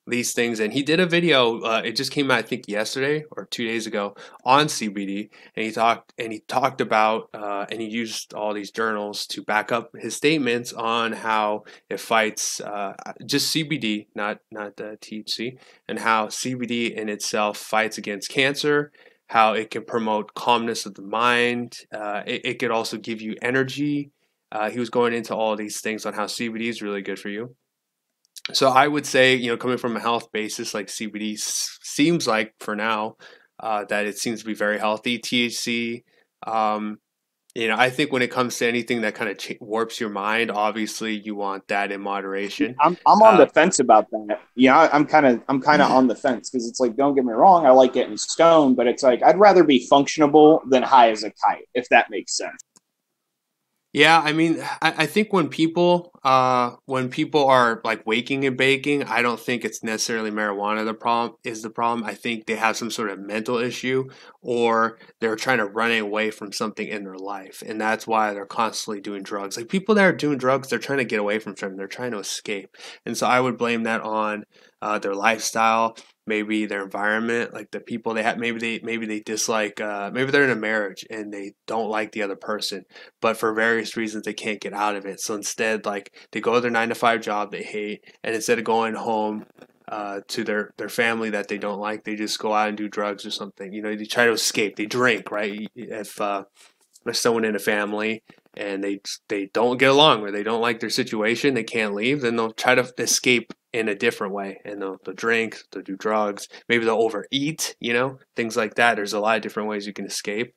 these things. And he did a video, it just came out I think yesterday or 2 days ago, on CBD, and he talked about and he used all these journals to back up his statements on how it fights just CBD, not the THC, and how CBD in itself fights against cancer, how it can promote calmness of the mind, it could also give you energy. He was going into all these things on how CBD is really good for you. So I would say, coming from a health basis, like CBD seems like for now that it seems to be very healthy. THC, I think when it comes to anything that kind of warps your mind, obviously you want that in moderation. I'm on the fence about that. Yeah, I'm kind of on the fence because it's like, don't get me wrong, I like getting stoned, but it's like I'd rather be functionable than high as a kite, if that makes sense. Yeah, I mean, I think when people are like waking and baking, I don't think it's necessarily marijuana the problem. I think they have some sort of mental issue, or they're trying to run away from something in their life, and that's why they're constantly doing drugs. Like people that are doing drugs, they're trying to get away from something, they're trying to escape, and so I would blame that on their lifestyle, maybe their environment, like the people they have. Maybe they dislike. Maybe they're in a marriage and they don't like the other person, but for various reasons they can't get out of it. So instead, like they go to their 9 to 5 job they hate, and instead of going home to their family that they don't like, they just go out and do drugs or something. They try to escape. They drink, right? If there's someone in a family and they don't get along, or they don't like their situation, they can't leave, then they'll try to escape in a different way, and they'll drink, they'll do drugs, maybe they'll overeat, things like that. There's a lot of different ways you can escape.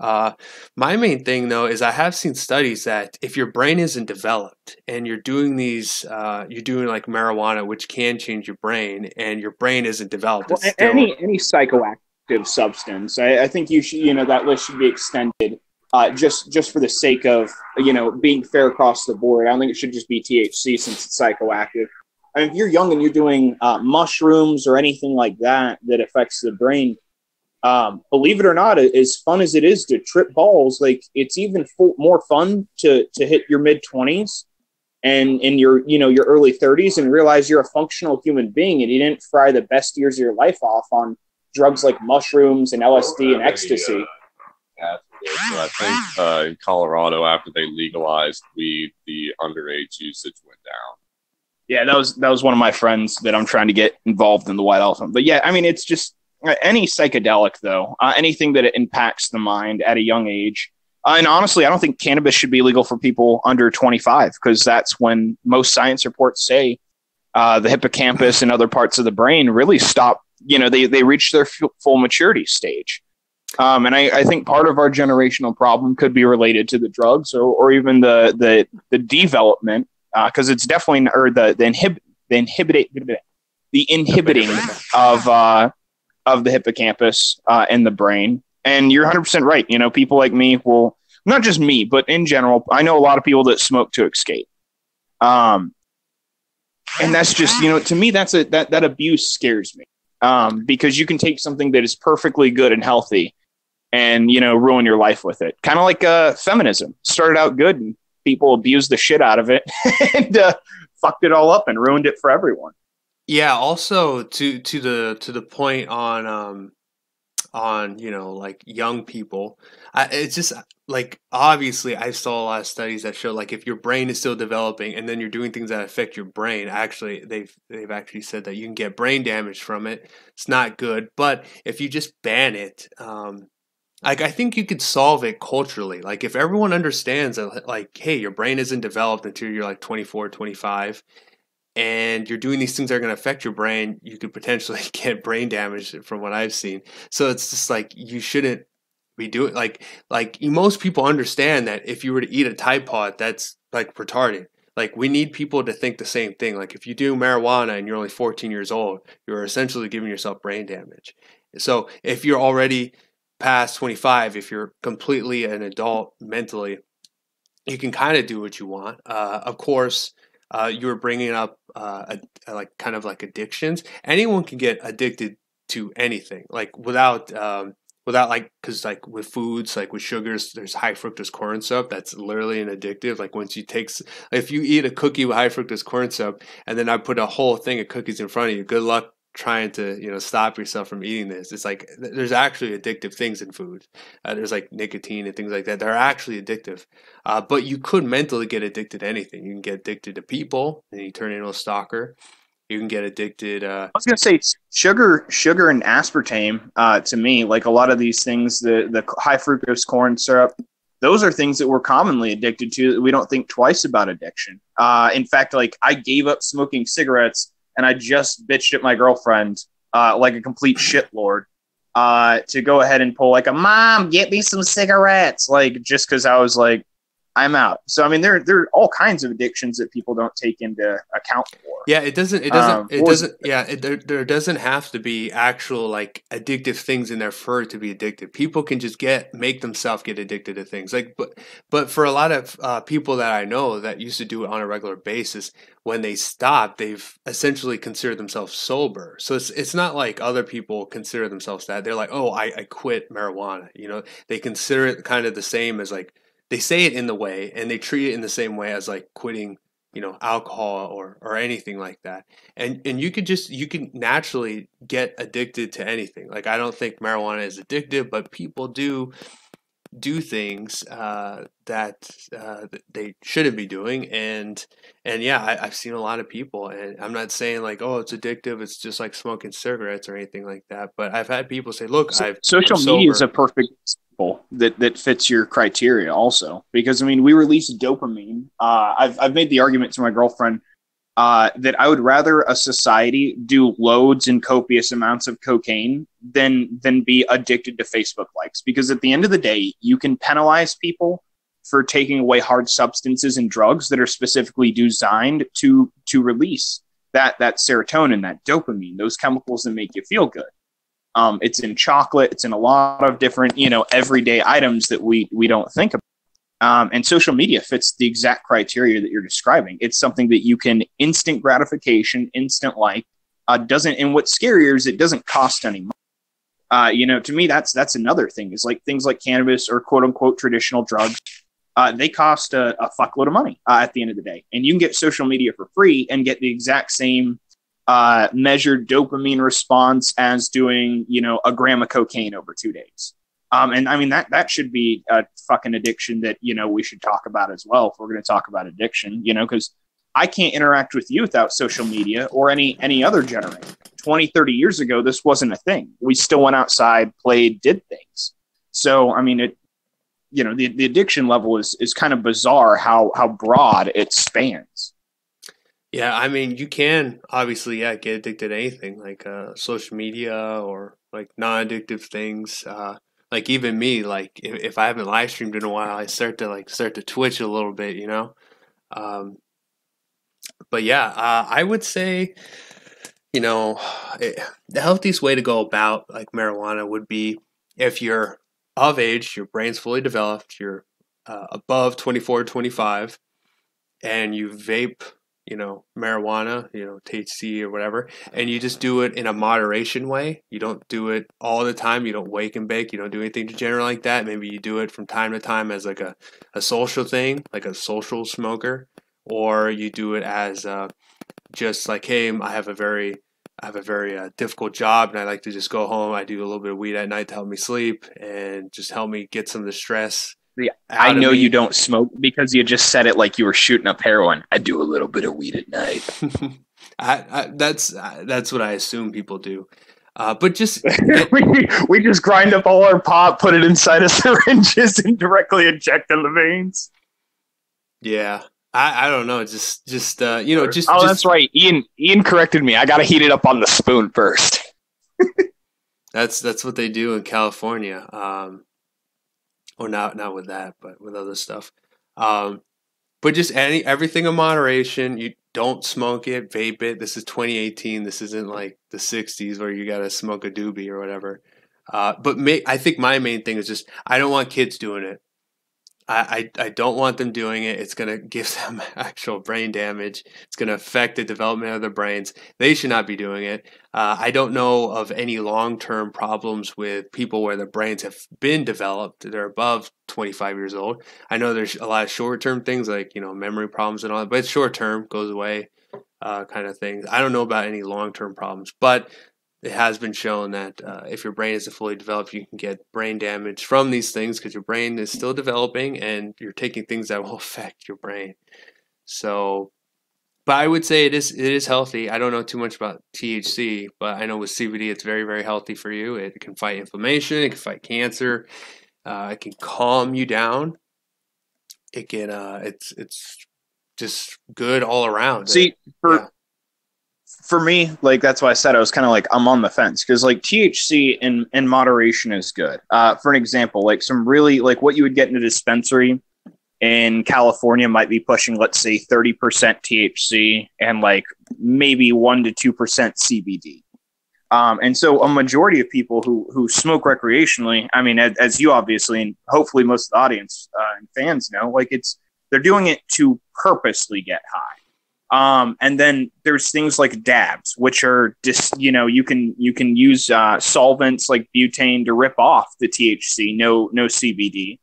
My main thing though is I have seen studies that if your brain isn't developed and you're doing you're doing like marijuana, which can change your brain, and your brain isn't developed. Well, any psychoactive substance, I think you should, that list should be extended. Just for the sake of being fair across the board. I don't think it should just be THC since it's psychoactive. I mean, if you're young and you're doing mushrooms or anything like that affects the brain, believe it or not, as fun as it is to trip balls, like it's even more fun to hit your mid-20s and in your early 30s and realize you're a functional human being and you didn't fry the best years of your life off on drugs like mushrooms and LSD and ecstasy. So I think in Colorado, after they legalized weed, the underage usage went down. Yeah, that was one of my friends that I'm trying to get involved in the White Elephant. But yeah, I mean, it's just any psychedelic, though, anything that it impacts the mind at a young age. And honestly, I don't think cannabis should be legal for people under 25, because that's when most science reports say the hippocampus and other parts of the brain really stop. They reach their full maturity stage. And I think part of our generational problem could be related to the drugs or even the development, because it's definitely the inhibiting of the hippocampus in the brain. And you're 100% right. People like me will, not just me, but in general, I know a lot of people that smoke to escape. And that's just, to me, that abuse scares me. Because you can take something that is perfectly good and healthy and, ruin your life with it. Kind of like feminism. Started out good and people abused the shit out of it and fucked it all up and ruined it for everyone. Yeah, also to the point on like young people, it's just like obviously I saw a lot of studies that show like if your brain is still developing and then you're doing things that affect your brain, actually they've actually said that you can get brain damage from it. It's not good, but if you just ban it, like I think you could solve it culturally. Like if everyone understands that, like, hey, your brain isn't developed until you're like 24, 25. And you're doing these things that are going to affect your brain, you could potentially get brain damage from what I've seen. So it's just like you shouldn't be doing like most people understand that if you were to eat a Tide Pod, that's like retarded. Like we need people to think the same thing. Like if you do marijuana and you're only 14 years old, you're essentially giving yourself brain damage. So if you're already past 25, if you're completely an adult mentally, you can kind of do what you want. Of course, you were bringing up like kind of like addictions. Anyone can get addicted to anything, like without like because like with foods, like with sugars, there's high fructose corn syrup. That's literally an addictive. Like once you take, if you eat a cookie with high fructose corn syrup, and then I put a whole thing of cookies in front of you, good luck trying to stop yourself from eating this. It's like there's actually addictive things in food. There's like nicotine and things like that. They're actually addictive. But you could mentally get addicted to anything. You can get addicted to people, and you turn into a stalker. You can get addicted. I was gonna say sugar and aspartame. To me, like a lot of these things, the high fructose corn syrup, those are things that we're commonly addicted to. That we don't think twice about addiction. In fact, like I gave up smoking cigarettes, and I just bitched at my girlfriend like a complete shitlord to go ahead and pull like a mom, get me some cigarettes, like just because I was like, I'm out. So I mean, there are all kinds of addictions that people don't take into account for. Yeah, it doesn't. Yeah, there doesn't have to be actual like addictive things in there for it to be addictive. People can just make themselves get addicted to things. Like, but for a lot of people that I know that used to do it on a regular basis, when they stop, they've essentially considered themselves sober. So it's not like other people consider themselves that. They're like, oh, I quit marijuana. They consider it kind of the same as like. They say it in the way, and they treat it in the same way as like quitting, alcohol or anything like that. And you can naturally get addicted to anything. Like I don't think marijuana is addictive, but people do things that they shouldn't be doing. And yeah, I've seen a lot of people, and I'm not saying like, oh, it's addictive. It's just like smoking cigarettes or anything like that. But I've had people say, look, social media is a perfect example that fits your criteria also, because I mean, we release dopamine. I've made the argument to my girlfriend that I would rather a society do loads and copious amounts of cocaine than be addicted to Facebook likes. Because at the end of the day, you can penalize people for taking away hard substances and drugs that are specifically designed to release that serotonin, that dopamine, those chemicals that make you feel good. It's in chocolate. It's in a lot of different, everyday items that we don't think about. And social media fits the exact criteria that you're describing. It's something that you can instant gratification, instant like, doesn't, and what's scarier is it doesn't cost any money. To me, that's another thing is like things like cannabis or quote unquote traditional drugs. They cost a fuckload of money at the end of the day. And you can get social media for free and get the exact same measured dopamine response as doing, a gram of cocaine over 2 days. And I mean, that should be a fucking addiction that, we should talk about as well. If we're going to talk about addiction, because I can't interact with you without social media or any other generation. 20, 30 years ago, this wasn't a thing. We still went outside, played, did things. So, I mean, the addiction level is kind of bizarre how broad it spans. Yeah, I mean, you can obviously, get addicted to anything like social media or like non-addictive things. Like even me, like if I haven't live streamed in a while, I start to twitch a little bit, But yeah, I would say, the healthiest way to go about like marijuana would be if you're of age, your brain's fully developed, you're above 24, 25, and you vape, marijuana, THC or whatever, and you just do it in a moderation way. You don't do it all the time. You don't wake and bake. You don't do anything degenerate like that. Maybe you do it from time to time as like a social thing, like a social smoker, or you do it as just like, hey, I have a very difficult job, and I like to just go home. I do a little bit of weed at night to help me sleep and just help me get some of the stress. Yeah, I know you don't smoke because you just said it like you were shooting up heroin. I do a little bit of weed at night. That's what I assume people do. But just we just grind up all our pot, put it inside of syringes, and directly inject in the veins. Yeah, I don't know. Just that's right. Ian corrected me. I got to heat it up on the spoon first. That's what they do in California. Or not with that, but with other stuff. But just everything in moderation. You don't smoke it, vape it. This is 2018. This isn't like the 60s where you gotta smoke a doobie or whatever. But I think my main thing is just I don't want kids doing it. I don't want them doing it. It's going to give them actual brain damage. It's going to affect the development of their brains. They should not be doing it. I don't know of any long-term problems with people where their brains have been developed. They're above 25 years old. I know there's a lot of short-term things like, memory problems and all that, but it's short-term, goes away kind of things. I don't know about any long-term problems, but it has been shown that if your brain isn't fully developed, you can get brain damage from these things because your brain is still developing and you're taking things that will affect your brain. So, but I would say it is healthy. I don't know too much about THC, but I know with CBD, it's very, very healthy for you. It can fight inflammation. It can fight cancer. It can calm you down. It can. It's just good all around. See, for me, like that's why I said I was kind of like I'm on the fence because like THC in moderation is good. For an example, like some really like what you would get in a dispensary in California might be pushing, let's say, 30% THC and like maybe 1% to 2% CBD. And so a majority of people who smoke recreationally, I mean, as you obviously and hopefully most of the audience and fans know, like they're doing it to purposely get high. And then there's things like dabs, which are just, you can use solvents like butane to rip off the THC, no CBD.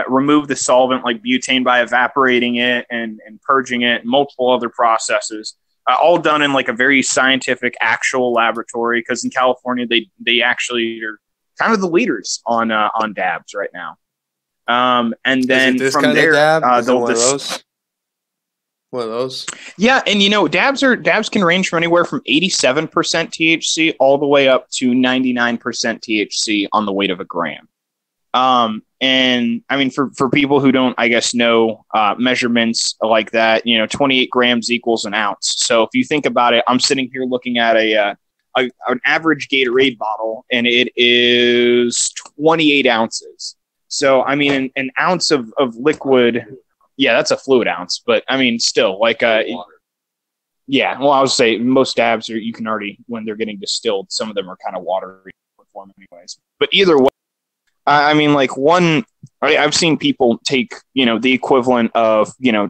Remove the solvent like butane by evaporating it and purging it, multiple other processes, all done in like a very scientific actual laboratory. Because in California, they actually are kind of the leaders on dabs right now. And then from there, they'll just. One of those. Yeah, and dabs can range from anywhere from 87% THC all the way up to 99% THC on the weight of a gram. And I mean, for people who don't, I guess, know measurements like that, 28 grams equals an ounce. So if you think about it, I'm sitting here looking at an average Gatorade bottle, and it is 28 ounces. So I mean, an ounce of liquid. Yeah, that's a fluid ounce, but I mean, still, like, yeah. Well, I would say most dabs you can already, when they're getting distilled, some of them are kind of watery form, anyways. But either way, I mean, like I've seen people take, the equivalent of, a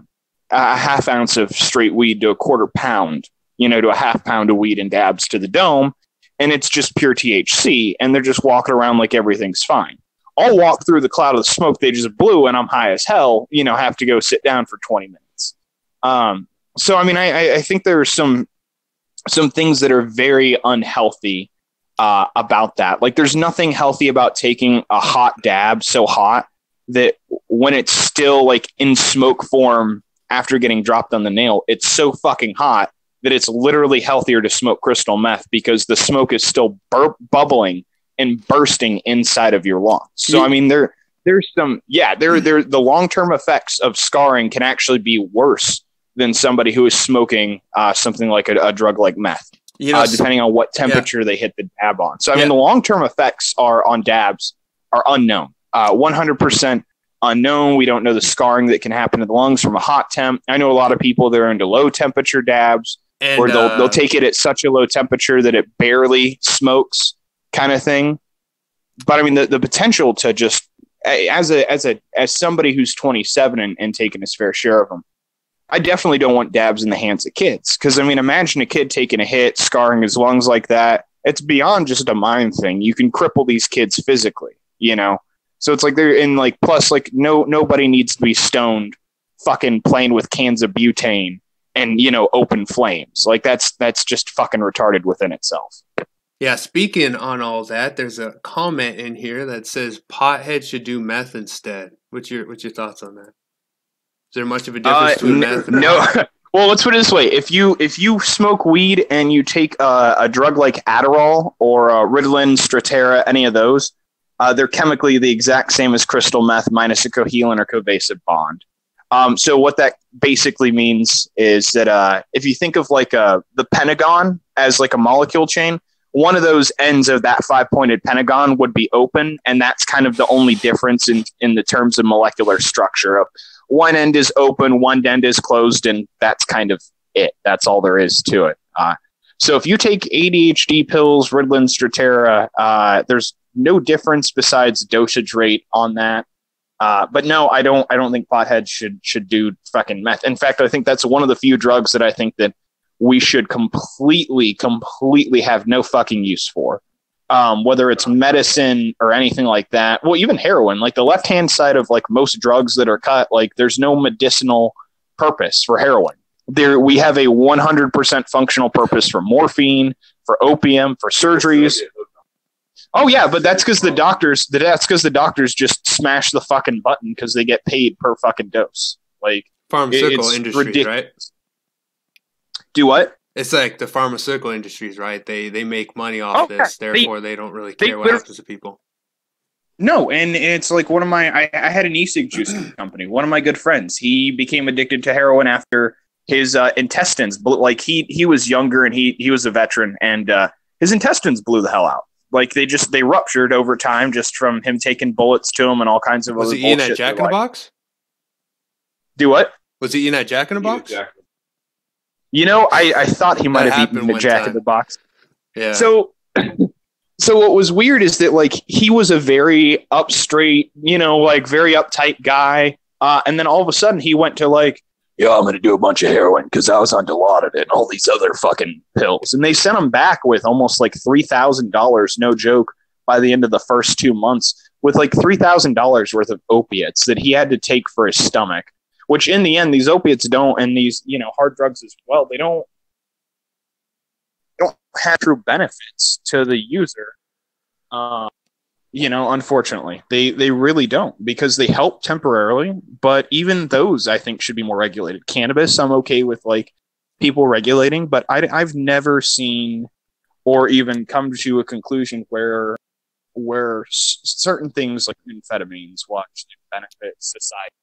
half ounce of straight weed to a quarter pound, to a half pound of weed and dabs to the dome, and it's just pure THC, and they're just walking around like everything's fine. I'll walk through the cloud of smoke they just blew, and I'm high as hell, have to go sit down for 20 minutes. So, I mean, I think there are some things that are very unhealthy about that. Like, there's nothing healthy about taking a hot dab so hot that when it's still, like, in smoke form after getting dropped on the nail, it's so fucking hot that it's literally healthier to smoke crystal meth because the smoke is still bubbling and bursting inside of your lungs. So, I mean, there's some, the long-term effects of scarring can actually be worse than somebody who is smoking something like a drug like meth, depending on what temperature they hit the dab on. So, I mean, the long-term effects on dabs are unknown, 100% unknown. We don't know the scarring that can happen to the lungs from a hot temp. I know a lot of people that are into low-temperature dabs, where they'll take it at such a low temperature that it barely smokes, kind of thing. But I mean, the potential to just as somebody who's 27 and taking his fair share of them, I definitely don't want dabs in the hands of kids. Because I mean, imagine a kid taking a hit, scarring his lungs like that. It's beyond just a mind thing. You can cripple these kids physically, So it's like they're in like, plus like nobody needs to be stoned, fucking playing with cans of butane and open flames. Like that's just fucking retarded within itself. Yeah, speaking on all that, there's a comment in here that says potheads should do meth instead. What's your thoughts on that? Is there much of a difference between meth and no? Well, let's put it this way: if you smoke weed and you take a drug like Adderall or Ritalin, Strattera, any of those, they're chemically the exact same as crystal meth minus a covalent or covalent bond. So what that basically means is that if you think of like the Pentagon as like a molecule chain, one of those ends of that 5-pointed pentagon would be open, and that's kind of the only difference in the terms of molecular structure. Of one end is open, one end is closed, and that's kind of it. That's all there is to it. So if you take ADHD pills, Ritalin, Strattera, there's no difference besides dosage rate on that. But no, I don't think potheads should do fucking meth. In fact, I think that's one of the few drugs that I think that we should completely have no fucking use for. Whether it's medicine or anything like that. Well, even heroin, like the left-hand side of like most drugs that are cut, like there's no medicinal purpose for heroin. We have a 100% functional purpose for morphine, for opium, for surgeries. Oh yeah, but that's because the doctors just smash the fucking button because they get paid per fucking dose. Like pharmaceutical industries, ridiculous. Right? Do what? It's like the pharmaceutical industries, right? They make money off this, therefore they don't really care what happens to people. No, and it's like one of my I had an e-cig juice company. One of my good friends, he became addicted to heroin after his intestines. Like he was younger and he was a veteran, and his intestines blew the hell out. Like they ruptured over time just from him taking bullets to him and all kinds of other bullshit. Was he eating that Jack in the Box? Do what? Was he eating that Jack in the Box? You know, I thought he might have eaten the Jack in the Box. Yeah. So what was weird is that like he was a very up straight, you know, like very uptight guy, and then all of a sudden he went to like, yeah, I'm going to do a bunch of heroin because I was on Dilaudid and all these other fucking pills. And they sent him back with almost like $3,000, no joke, by the end of the first 2 months, with like $3,000 worth of opiates that he had to take for his stomach, which in the end, these opiates don't, and these, you know, hard drugs as well, they don't have true benefits to the user. You know, unfortunately, they really don't, because they help temporarily, but even those I think should be more regulated. Cannabis, I'm okay with like people regulating, but I've never seen or even come to a conclusion where certain things like amphetamines will actually benefit society.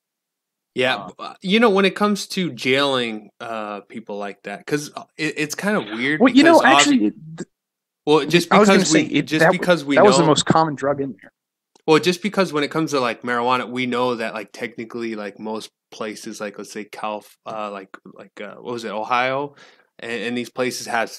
Yeah, you know, when it comes to jailing people like that, because it's kind of weird. Well, you know, actually. Well, just because we know that was the most common drug in there. Well, just because when it comes to like marijuana, we know that like technically, like most places, like let's say what was it, Ohio, and these places have,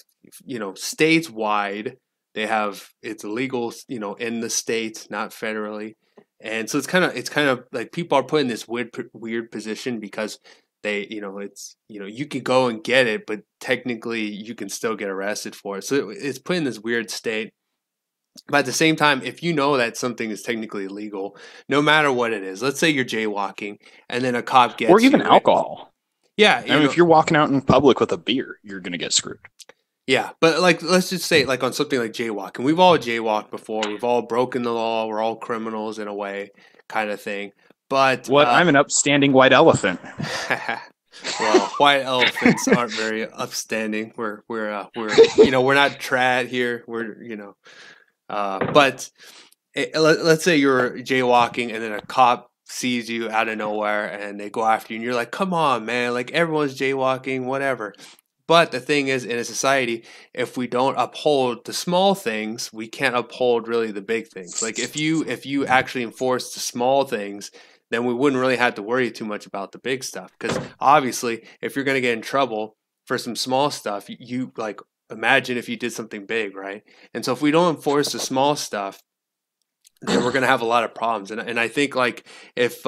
you know, states wide. They have it's illegal, you know, in the states, not federally, and so it's kind of like people are put in this weird position because they, you know, it's, you know, you can go and get it, but technically you can still get arrested for it. So it's put in this weird state. But at the same time, if you know that something is technically illegal, no matter what it is, let's say you're jaywalking and then a cop gets you. Or even alcohol. Yeah. I mean, if you're walking out in public with a beer, you're going to get screwed. Yeah. But like, let's just say like on something like jaywalking, we've all jaywalked before. We've all broken the law. We're all criminals in a way, kind of thing. But I'm an upstanding white elephant. Well, white elephants aren't very upstanding. We're you know, we're not trad here. We're, you know, but let's say you're jaywalking and then a cop sees you out of nowhere and they go after you and you're like, come on, man, like everyone's jaywalking, whatever. But the thing is, in a society, if we don't uphold the small things, we can't uphold really the big things. Like if you actually enforce the small things, then we wouldn't really have to worry too much about the big stuff. Because obviously, if you're going to get in trouble for some small stuff, you like imagine if you did something big, right? And so if we don't enforce the small stuff, then we're going to have a lot of problems. And I think like if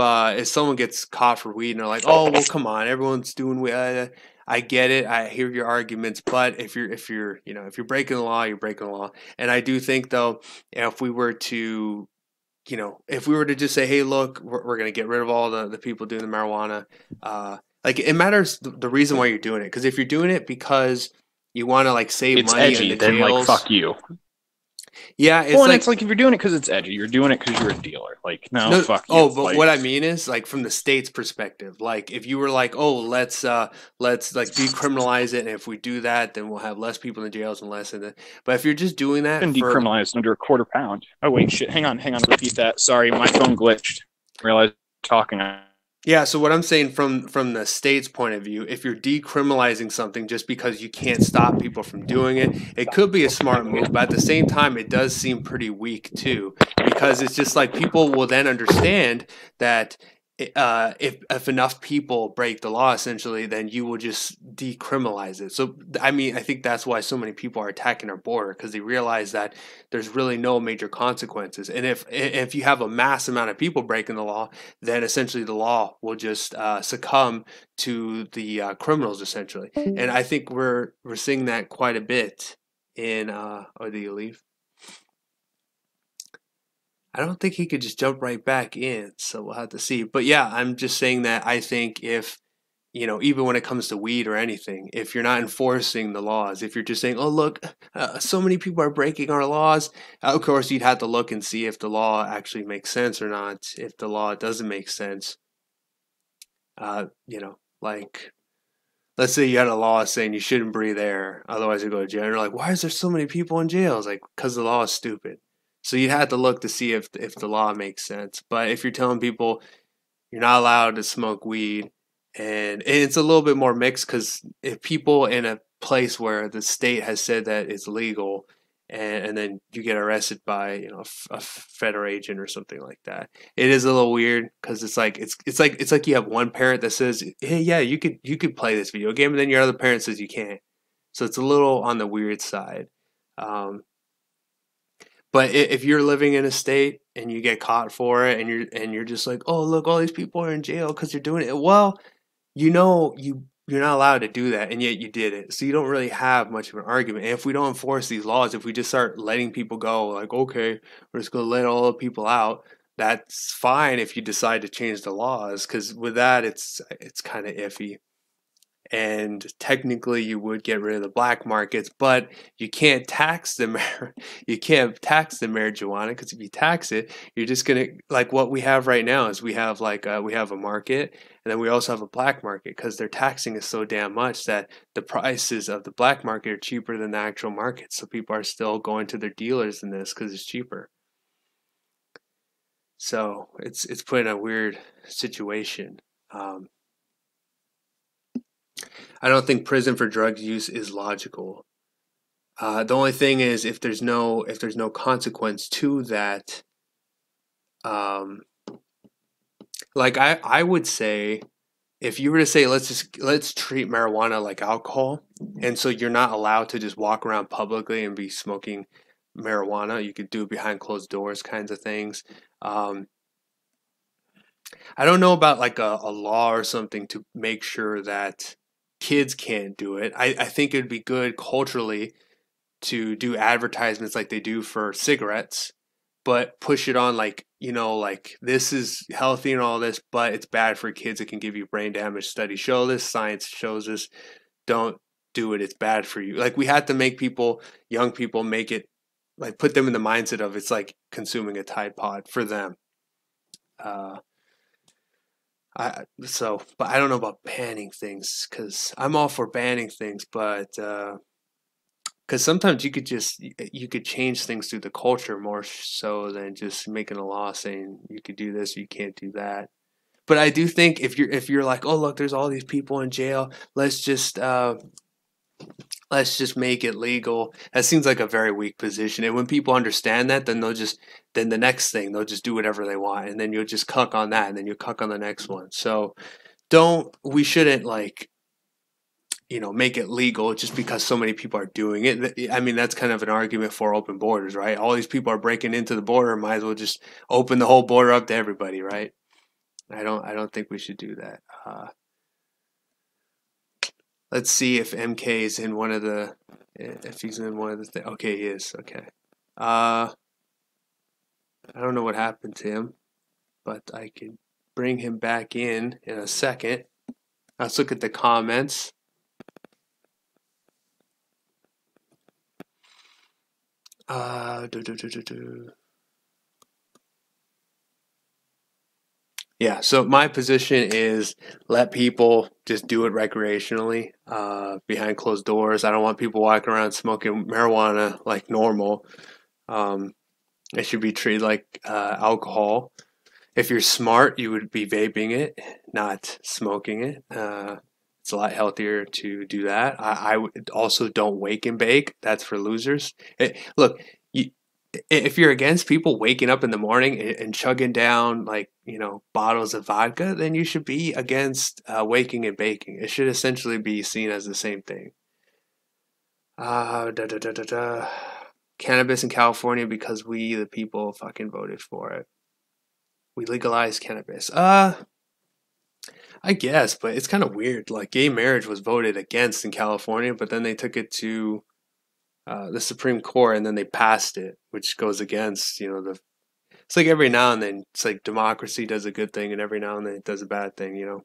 someone gets caught for weed and they're like, oh, well, come on, everyone's doing weed. I get it. I hear your arguments, but if you're you know, if you're breaking the law, you're breaking the law. And I do think though, if we were to, you know, if we were to just say, hey, look, we're going to get rid of all the people doing the marijuana, like it matters the reason why you're doing it. Because if you're doing it because you want to like save money edgy, in the then jails, like fuck you. Yeah, it's well, and it's like if you're doing it because it's edgy, you're doing it because you're a dealer. Like, no, fuck you. Oh, but like, what I mean is, like, from the state's perspective, like, if you were like, oh, let's like decriminalize it, and if we do that, then we'll have less people in the jails and less in the. But if you're just doing that, been decriminalized under a quarter pound. Oh wait, shit. Hang on. Repeat that. Sorry, my phone glitched. Realized talking. Yeah, so what I'm saying from the state's point of view, if you're decriminalizing something just because you can't stop people from doing it, it could be a smart move, but at the same time, it does seem pretty weak too, because it's just like people will then understand that if enough people break the law, essentially, then you will just decriminalize it. So, I mean, I think that's why so many people are attacking our border, because they realize that there's really no major consequences. And if you have a mass amount of people breaking the law, then essentially the law will just succumb to the criminals, essentially. And I think we're seeing that quite a bit in. Or do you leave? I don't think he could just jump right back in, so we'll have to see. But yeah, I'm just saying that I think if, even when it comes to weed or anything, if you're not enforcing the laws, if you're just saying, oh, look, so many people are breaking our laws, of course, you'd have to look and see if the law actually makes sense or not. If the law doesn't make sense, like, let's say you had a law saying you shouldn't breathe air, otherwise you go to jail. And you're like, why is there so many people in jail? It's like, because the law is stupid. So you have to look to see if the law makes sense. But if you're telling people you're not allowed to smoke weed, and it's a little bit more mixed, because if people in a place where the state has said that it's legal, and then you get arrested by a federal agent or something like that, it is a little weird, because it's like you have one parent that says, hey, yeah, you could play this video game, and then your other parent says you can't. So it's a little on the weird side. But if you're living in a state and you get caught for it, and you're just like, oh, look, all these people are in jail because you're doing it. Well, you're not allowed to do that, and yet you did it. So you don't really have much of an argument. And if we don't enforce these laws, if we just start letting people go, like, okay, we're just gonna let all the people out, that's fine if you decide to change the laws, because with that, it's kind of iffy. And technically you would get rid of the black markets, but you can't tax the you can't tax the marijuana, because if you tax it, you're just gonna, like what we have right now is we have we have a market, and then we also have a black market, because they're taxing us so damn much that the prices of the black market are cheaper than the actual market. So people are still going to their dealers in this because it's cheaper. So it's put in a weird situation. I don't think prison for drug use is logical. The only thing is, if there's no consequence to that, um, like I would say, if you were to say let's treat marijuana like alcohol, and so you're not allowed to just walk around publicly and be smoking marijuana. You could do it behind closed doors, kinds of things. I don't know about like a law or something to make sure that kids can't do it. I think it'd be good culturally to do advertisements like they do for cigarettes, but push it on like, like this is healthy and all this, but it's bad for kids. It can give you brain damage. Studies show this. Science shows this. Don't do it. It's bad for you. Like we have to make young people make it, like put them in the mindset of it's like consuming a Tide Pod for them. But I don't know about banning things, because I'm all for banning things, but because sometimes you could change things through the culture more so than just making a law saying you could do this or you can't do that. But I do think if you're like, oh look, there's all these people in jail, let's just make it legal. That seems like a very weak position. And when people understand that, then the next thing, they'll just do whatever they want. And then you'll just cuck on that, and then you'll cuck on the next one. So we shouldn't make it legal just because so many people are doing it. I mean, that's kind of an argument for open borders, right? All these people are breaking into the border, might as well just open the whole border up to everybody, right? I don't think we should do that. Let's see if MK is in one of the, if he's in one of the things. Okay, he is. Okay. I don't know what happened to him, but I can bring him back in a second. Let's look at the comments. Yeah, so my position is let people just do it recreationally, behind closed doors. I don't want people walking around smoking marijuana like normal. It should be treated like alcohol. If you're smart, you would be vaping it, not smoking it. It's a lot healthier to do that. I would also don't wake and bake. That's for losers. Look, if you're against people waking up in the morning and chugging down like bottles of vodka, then you should be against waking and baking. It should essentially be seen as the same thing. Da, da, da, da, da. Cannabis in California because we the people fucking voted for it. We legalized cannabis. I guess, but it's kind of weird. Like gay marriage was voted against in California, but then they took it to the Supreme Court and then they passed it, which goes against the. It's like every now and then, it's like democracy does a good thing, and every now and then it does a bad thing.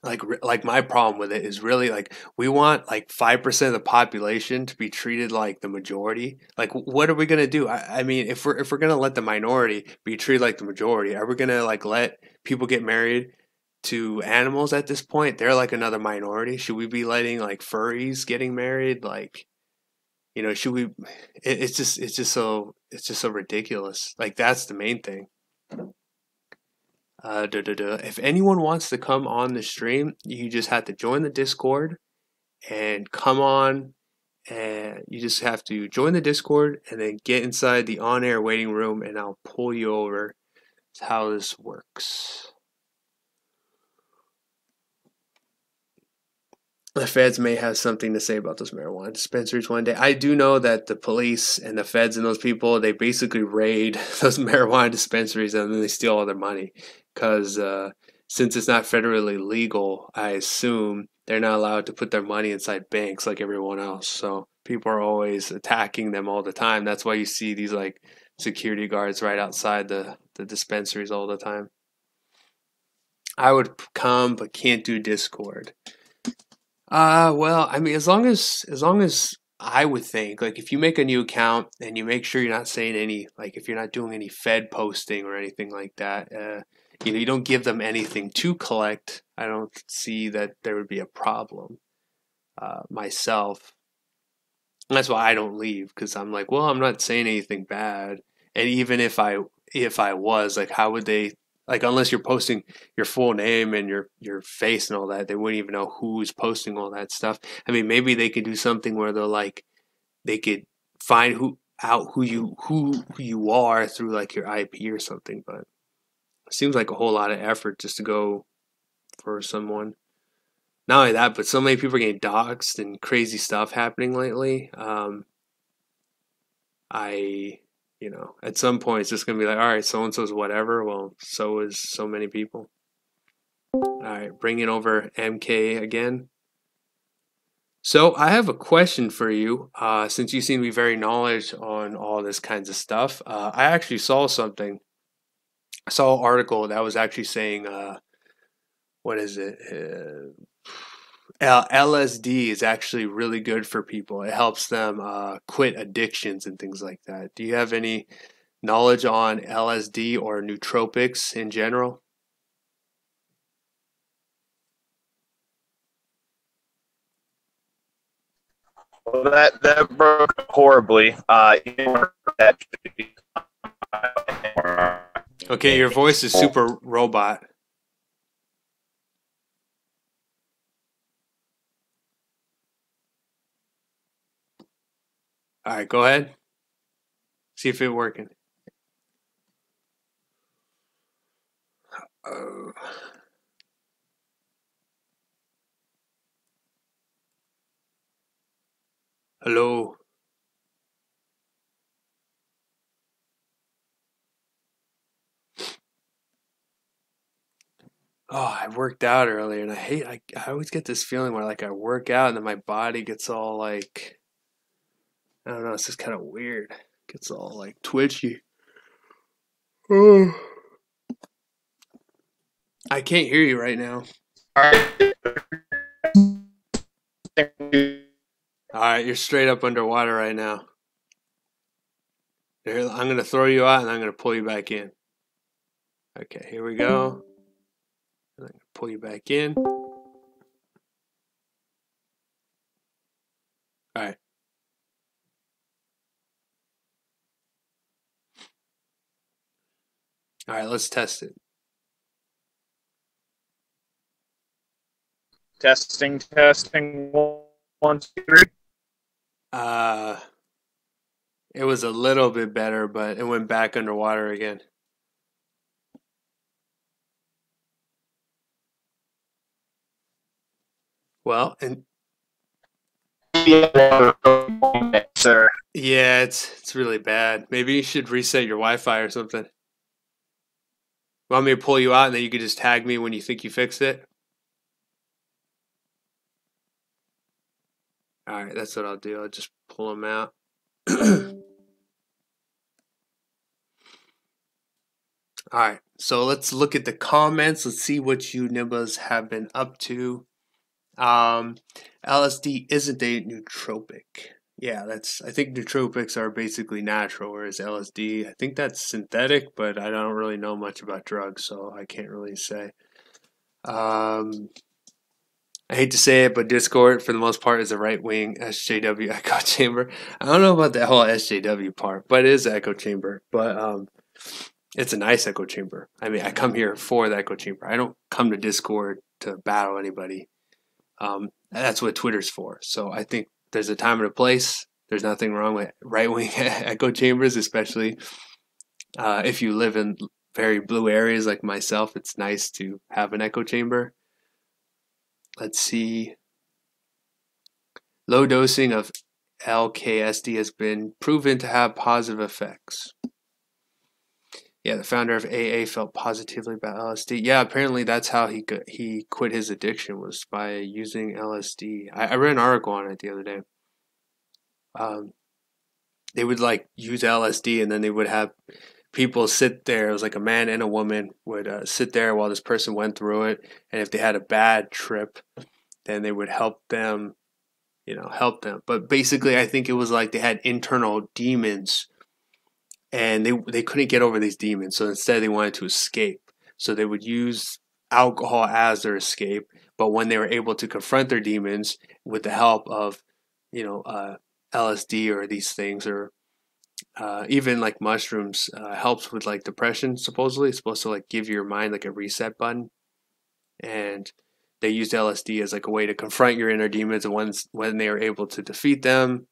Like my problem with it is really like we want like 5% of the population to be treated like the majority. Like what are we gonna do? I mean, if we're gonna let the minority be treated like the majority, are we gonna like let people get married to animals at this point? They're like another minority. Should we be letting like furries getting married? Like should we? It's just so ridiculous. Like that's the main thing. If anyone wants to come on the stream, you just have to join the Discord and come on. And you just have to join the Discord and then get inside the on-air waiting room, and I'll pull you over. That's how this works. The feds may have something to say about those marijuana dispensaries one day. I do know that the police and the feds and those people, they basically raid those marijuana dispensaries and then they steal all their money. Because since it's not federally legal, I assume they're not allowed to put their money inside banks like everyone else. So people are always attacking them all the time. That's why you see these like security guards right outside the dispensaries all the time. I would come, but can't do Discord. Well, I mean, as long as I would think, like, if you make a new account and you make sure you're not saying any, like, if you're not doing any Fed posting or anything like that, you don't give them anything to collect. I don't see that there would be a problem. Myself, and that's why I don't leave because I'm like, well, I'm not saying anything bad, and even if I was, like, how would they? Like, unless you're posting your full name and your face and all that, they wouldn't even know who's posting all that stuff. I mean, maybe they could do something where they're like, they could find who you are through like your IP or something. But it seems like a whole lot of effort just to go for someone. Not only that, but so many people are getting doxxed and crazy stuff happening lately. At some point it's just going to be like, all right, so-and-so's whatever. Well, so is so many people. All right, bringing over MK again. So I have a question for you, since you seem to be very knowledgeable on all this kinds of stuff. I actually saw something. I saw an article that was actually saying, what is it? LSD is actually really good for people. It helps them quit addictions and things like that. Do you have any knowledge on LSD or nootropics in general? Well, that broke horribly. Okay, your voice is super robot. All right, go ahead. See if it's working. Hello. Oh, I worked out earlier, and I always get this feeling where like I work out and then my body gets all like, I don't know, it's just kind of weird. Gets all like twitchy. Oh. I can't hear you right now. All right, you're straight up underwater right now. Here, I'm going to throw you out and I'm going to pull you back in. Okay, here we go. I'm going to pull you back in. All right. All right, let's test it. Testing. 1, 2, 3. It was a little bit better, but it went back underwater again. Well, and Sir. yeah, it's really bad. Maybe you should reset your Wi-Fi or something. Want me to pull you out and then you could just tag me when you think you fixed it? All right, that's what I'll do. I'll just pull them out. All right, so let's look at the comments. Let's see what you Nimbas have been up to. LSD isn't a nootropic. Yeah, I think nootropics are basically natural, whereas LSD, I think that's synthetic, but I don't really know much about drugs, so I can't really say. I hate to say it, but Discord, for the most part, is a right-wing SJW echo chamber. I don't know about that whole SJW part, but it is an echo chamber. But it's a nice echo chamber. I mean, I come here for the echo chamber. I don't come to Discord to battle anybody. That's what Twitter's for. So I think there's a time and a place. There's nothing wrong with right-wing echo chambers, especially if you live in very blue areas like myself. It's nice to have an echo chamber. Let's see. Low dosing of LKSD has been proven to have positive effects. Yeah, the founder of AA felt positively about LSD. Yeah, apparently that's how he quit his addiction, was by using LSD. I read an article on it the other day. They would like use LSD and then they would have people sit there. It was like a man and a woman would sit there while this person went through it. And if they had a bad trip, then they would help them, help them. But basically, I think it was like they had internal demons and they couldn't get over these demons. So instead they wanted to escape. So they would use alcohol as their escape. But when they were able to confront their demons with the help of, LSD or these things, or even like mushrooms, helps with like depression. Supposedly, it's supposed to like give your mind like a reset button, and they used LSD as like a way to confront your inner demons. And when they were able to defeat them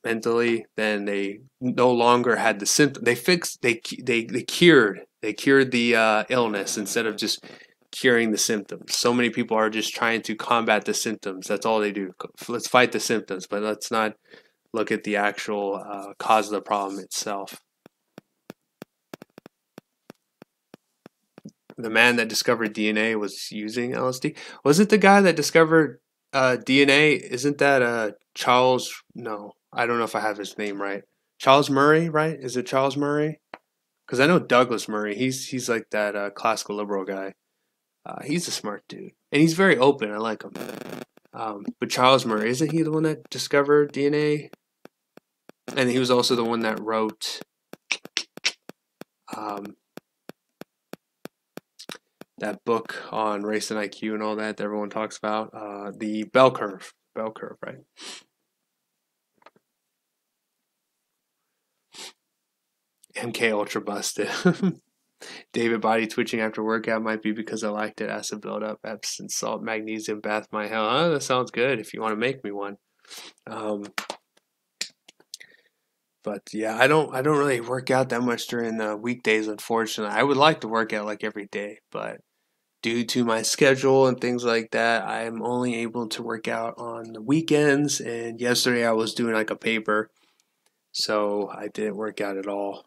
mentally, then they no longer had the symptom. They cured the illness instead of just curing the symptoms. So many people are just trying to combat the symptoms. That's all they do. Let's fight the symptoms, but let's not look at the actual cause of the problem itself. The man that discovered DNA was using LSD. Was it the guy that discovered DNA? Isn't that Charles? No, I don't know if I have his name right. Charles Murray, right? Is it Charles Murray? Because I know Douglas Murray. He's like that classical liberal guy. He's a smart dude, and he's very open. I like him. But Charles Murray, isn't he the one that discovered DNA? And he was also the one that wrote that book on race and IQ and all that everyone talks about. The bell curve. Bell curve, right? MK Ultra busted. David body twitching after workout might be because I lactic acid buildup, Epsom salt, magnesium bath my hell. That sounds good if you want to make me one. But yeah, I don't really work out that much during the weekdays, unfortunately. I would like to work out like every day, but due to my schedule and things like that, I'm only able to work out on the weekends. And yesterday I was doing like a paper, so I didn't work out at all.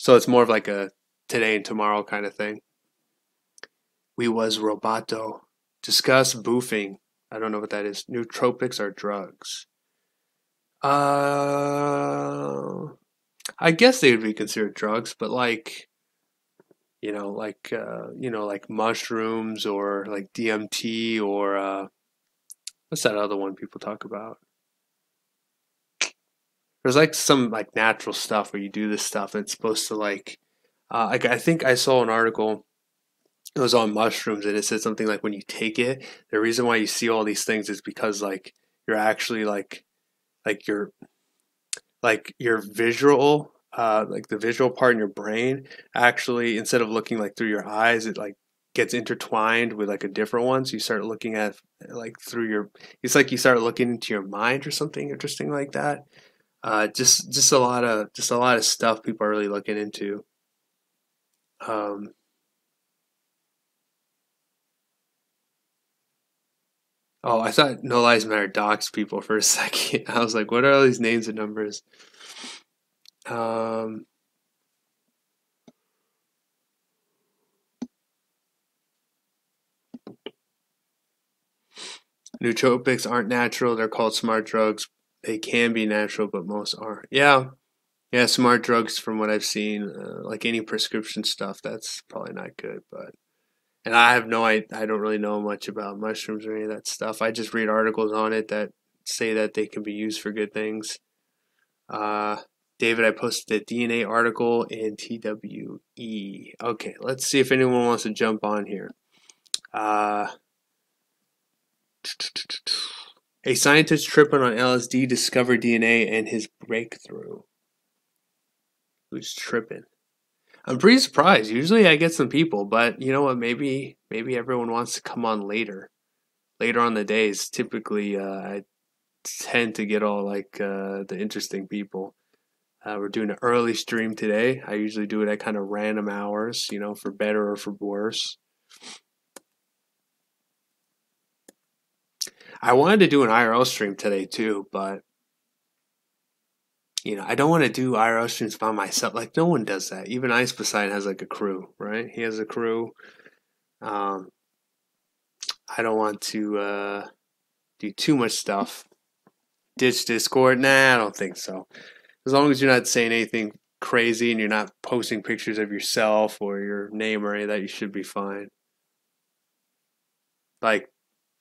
So it's more of like a today and tomorrow kind of thing. We was Roboto. Discuss boofing. I don't know what that is. Nootropics are drugs. I guess they would be considered drugs, but like mushrooms or like DMT or what's that other one people talk about? There's like some like natural stuff where you do this stuff and it's supposed to like I think I saw an article. It was on mushrooms and it said something like when you take it, the reason why you see all these things is because like you're actually like your visual like the visual part in your brain actually, instead of looking like through your eyes, it like gets intertwined with like a different one, so you start looking at like through your, it's like you start looking into your mind or something interesting like that. Just a lot of stuff people are really looking into. Um, oh, I thought No Lives Matter doxed people for a second. I was like, what are all these names and numbers? Um, Nootropics aren't natural. They're called smart drugs. They can be natural, but most aren't. Yeah, yeah, smart drugs, from what I've seen, like any prescription stuff, that's probably not good. But and I don't really know much about mushrooms or any of that stuff. I just read articles on it that say that they can be used for good things. Uh, David, I posted a DNA article in TWE. Okay, let's see if anyone wants to jump on here. Uh, a scientist tripping on LSD discovered DNA and his breakthrough. Who's tripping? I'm pretty surprised. Usually I get some people, but you know what? Maybe everyone wants to come on later. Later on the days, typically I tend to get all like the interesting people. We're doing an early stream today. I usually do it at kind of random hours, for better or for worse. I wanted to do an IRL stream today too, but I don't want to do IRL streams by myself. Like no one does that. Even Ice Poseidon has like a crew, right? He has a crew. Um, I don't want to do too much stuff. Ditch Discord? Nah, I don't think so. As long as you're not saying anything crazy and you're not posting pictures of yourself or your name or any of that, you should be fine. Like,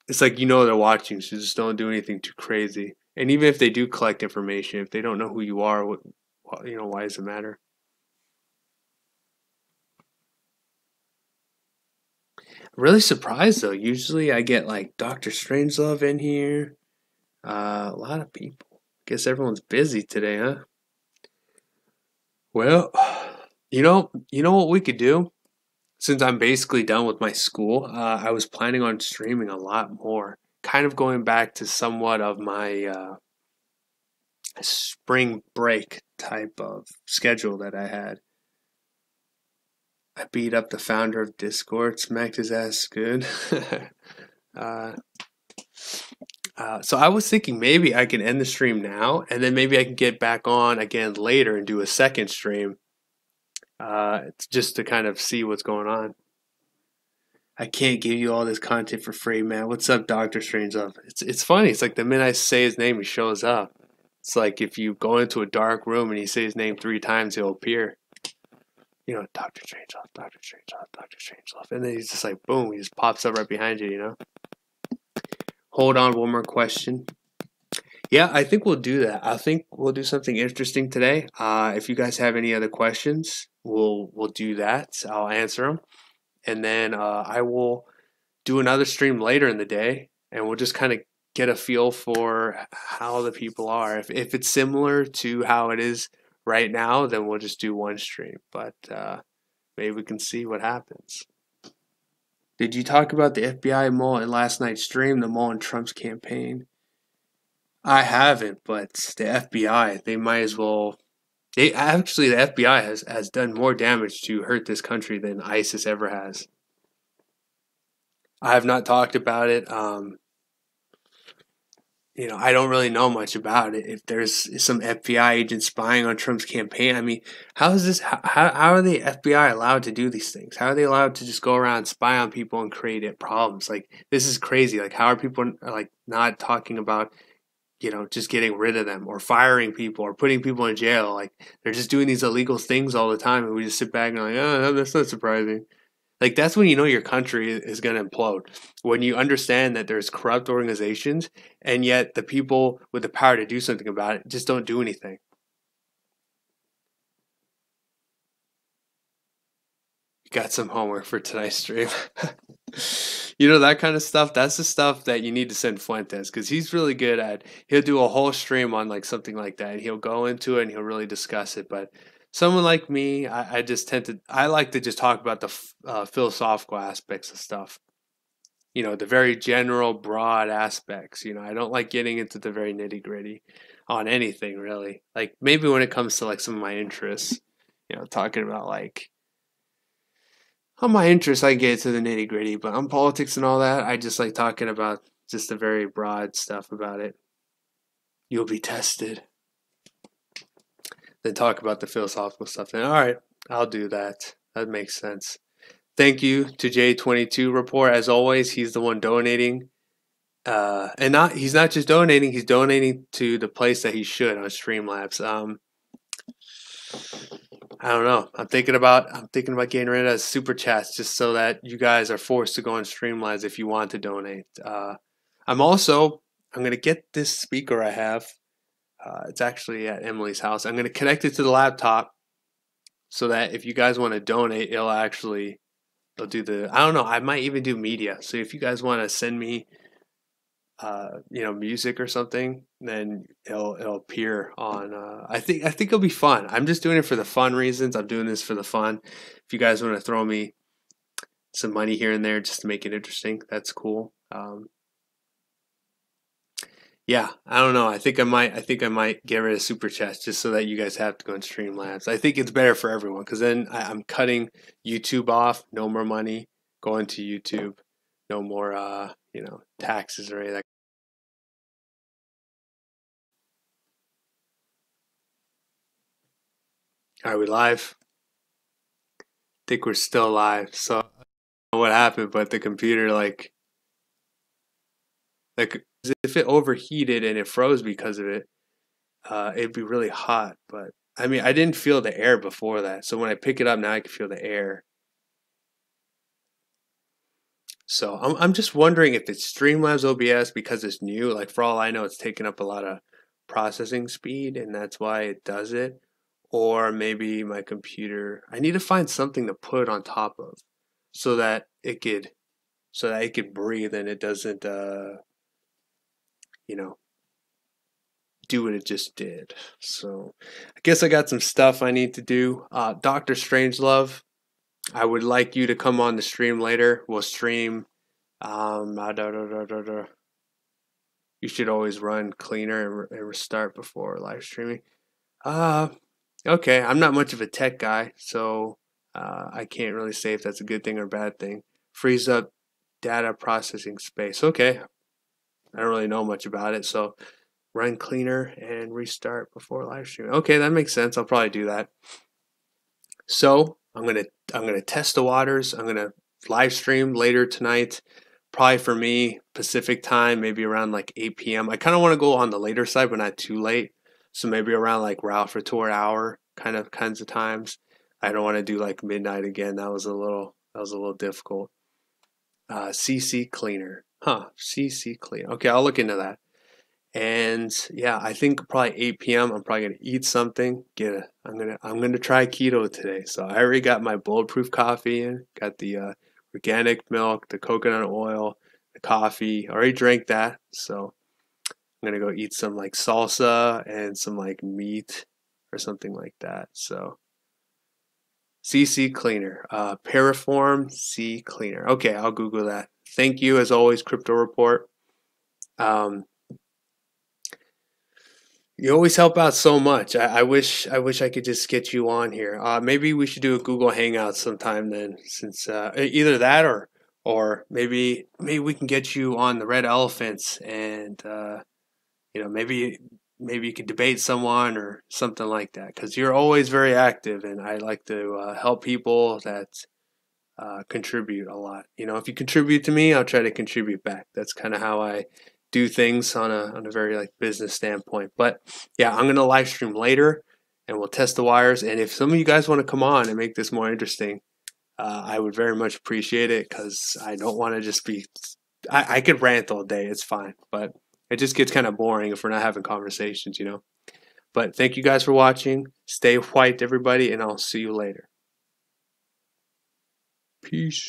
it's like they're watching, so just don't do anything too crazy. And even if they do collect information, if they don't know who you are, why does it matter? I'm really surprised though. Usually I get like Dr. Strangelove in here. A lot of people. Guess everyone's busy today, huh? Well, you know what we could do? Since I'm basically done with my school, I was planning on streaming a lot more. Kind of going back to somewhat of my spring break type of schedule that I had. I beat up the founder of Discord, smacked his ass good. uh, so I was thinking maybe I can end the stream now, and then maybe I can get back on again later and do a second stream, just to kind of see what's going on. I can't give you all this content for free, man. What's up, Doctor Strangelove? It's funny. It's like the minute I say his name, he shows up. It's like if you go into a dark room and you say his name 3 times, he'll appear. Doctor Strangelove, Doctor Strangelove, Doctor Strangelove, and then he's just like boom, he just pops up right behind you. Hold on, one more question. Yeah, I think we'll do that. I think we'll do something interesting today. If you guys have any other questions, we'll do that. I'll answer them. And then I will do another stream later in the day, and we'll just kind of get a feel for how the people are. If it's similar to how it is right now, then we'll just do one stream. But maybe we can see what happens. Did you talk about the FBI mole in last night's stream, the mole in Trump's campaign? I haven't, but the FBI, they might as well. The FBI has done more damage to hurt this country than ISIS ever has. I have not talked about it. I don't really know much about it. If there's some FBI agent spying on Trump's campaign, I mean, how is this? How are the FBI allowed to do these things? How are they allowed to just go around and spy on people and create problems? Like, this is crazy. Like, how are people like not talking about just getting rid of them or firing people or putting people in jail? Like, they're just doing these illegal things all the time, and we just sit back and like, oh, that's not surprising. Like, that's when you know your country is going to implode. When you understand that there's corrupt organizations, and yet the people with the power to do something about it just don't do anything. You got some homework for tonight's stream. That kind of stuff, that's the stuff that you need to send Fuentes, because he's really good at, he'll do a whole stream on like something like that, and he'll go into it and he'll really discuss it. But someone like me, I like to just talk about the philosophical aspects of stuff. The very general, broad aspects. I don't like getting into the very nitty gritty. on anything really. Like maybe when it comes to like some of my interests, talking about like on my interests, I get to the nitty gritty, but on politics and all that, I just like talking about just the very broad stuff about it. You'll be tested. Then talk about the philosophical stuff. And all right, I'll do that. That makes sense. Thank you to J22 Report. As always, he's the one donating. And he's not just donating, he's donating to the place that he should on Streamlabs. I don't know. I'm thinking about getting rid of super chats just so that you guys are forced to go on Streamlabs if you want to donate. I'm gonna get this speaker I have. It's actually at Emily's house. I'm gonna connect it to the laptop so that if you guys want to donate, it'll do the, I don't know, I might even do media. So if you guys want to send me music or something, then it'll appear on I think it'll be fun. I'm just doing it for the fun reasons. I'm doing this for the fun. If you guys want to throw me some money here and there just to make it interesting, that's cool. Yeah, I don't know. I think I might get rid of super chats just so that you guys have to go and Streamlabs. I think it's better for everyone because then I'm cutting YouTube off. No more money going to YouTube. No more taxes or anything. Are we live? I think we're still live. So I don't know what happened, but the computer like if it overheated and it froze because of it, it'd be really hot. But I mean, I didn't feel the air before that. So when I pick it up now, I can feel the air. So I'm just wondering if it's Streamlabs OBS because it's new. Like for all I know, it's taking up a lot of processing speed, and that's why it does it. Or maybe my computer. I need to find something to put it on top of, so that it could breathe and it doesn't do what it just did. So I guess I got some stuff I need to do. Dr. Strangelove, I would like you to come on the stream later. We'll stream. You should always run cleaner and restart before live streaming. Okay. I'm not much of a tech guy, so I can't really say if that's a good thing or a bad thing. Frees up data processing space. Okay. I don't really know much about it, so run cleaner and restart before live streaming. Okay, that makes sense. I'll probably do that. So I'm gonna test the waters. I'm gonna live stream later tonight. Probably for me, Pacific time, maybe around like 8 p.m. I kind of want to go on the later side, but not too late. So maybe around like Ralph Tour hour kinds of times. I don't want to do like midnight again. That was a little difficult. CC cleaner. CC cleaner. Okay, I'll look into that. And yeah, I think probably 8 p.m. I'm probably gonna eat something. I'm gonna try keto today. So I already got my bulletproof coffee in. Got the organic milk, the coconut oil, the coffee. I already drank that. So I'm gonna go eat some like salsa and some like meat or something like that. So CC cleaner, Paraform C cleaner. Okay, I'll Google that. Thank you as always, Crypto Report. You always help out so much. I wish I could just get you on here. Maybe we should do a Google Hangout sometime then, since either that or maybe we can get you on the Red Elephants and maybe you could debate someone or something like that because you're always very active and I like to help people that contribute a lot. If you contribute to me, I'll try to contribute back. That's kind of how I do things on a very like business standpoint. But yeah, I'm gonna live stream later and we'll test the wires. And if some of you guys want to come on and make this more interesting, I would very much appreciate it because I don't want to just be. I could rant all day. It's fine, but it just gets kind of boring if we're not having conversations, But thank you guys for watching. Stay white, everybody, and I'll see you later. Peace.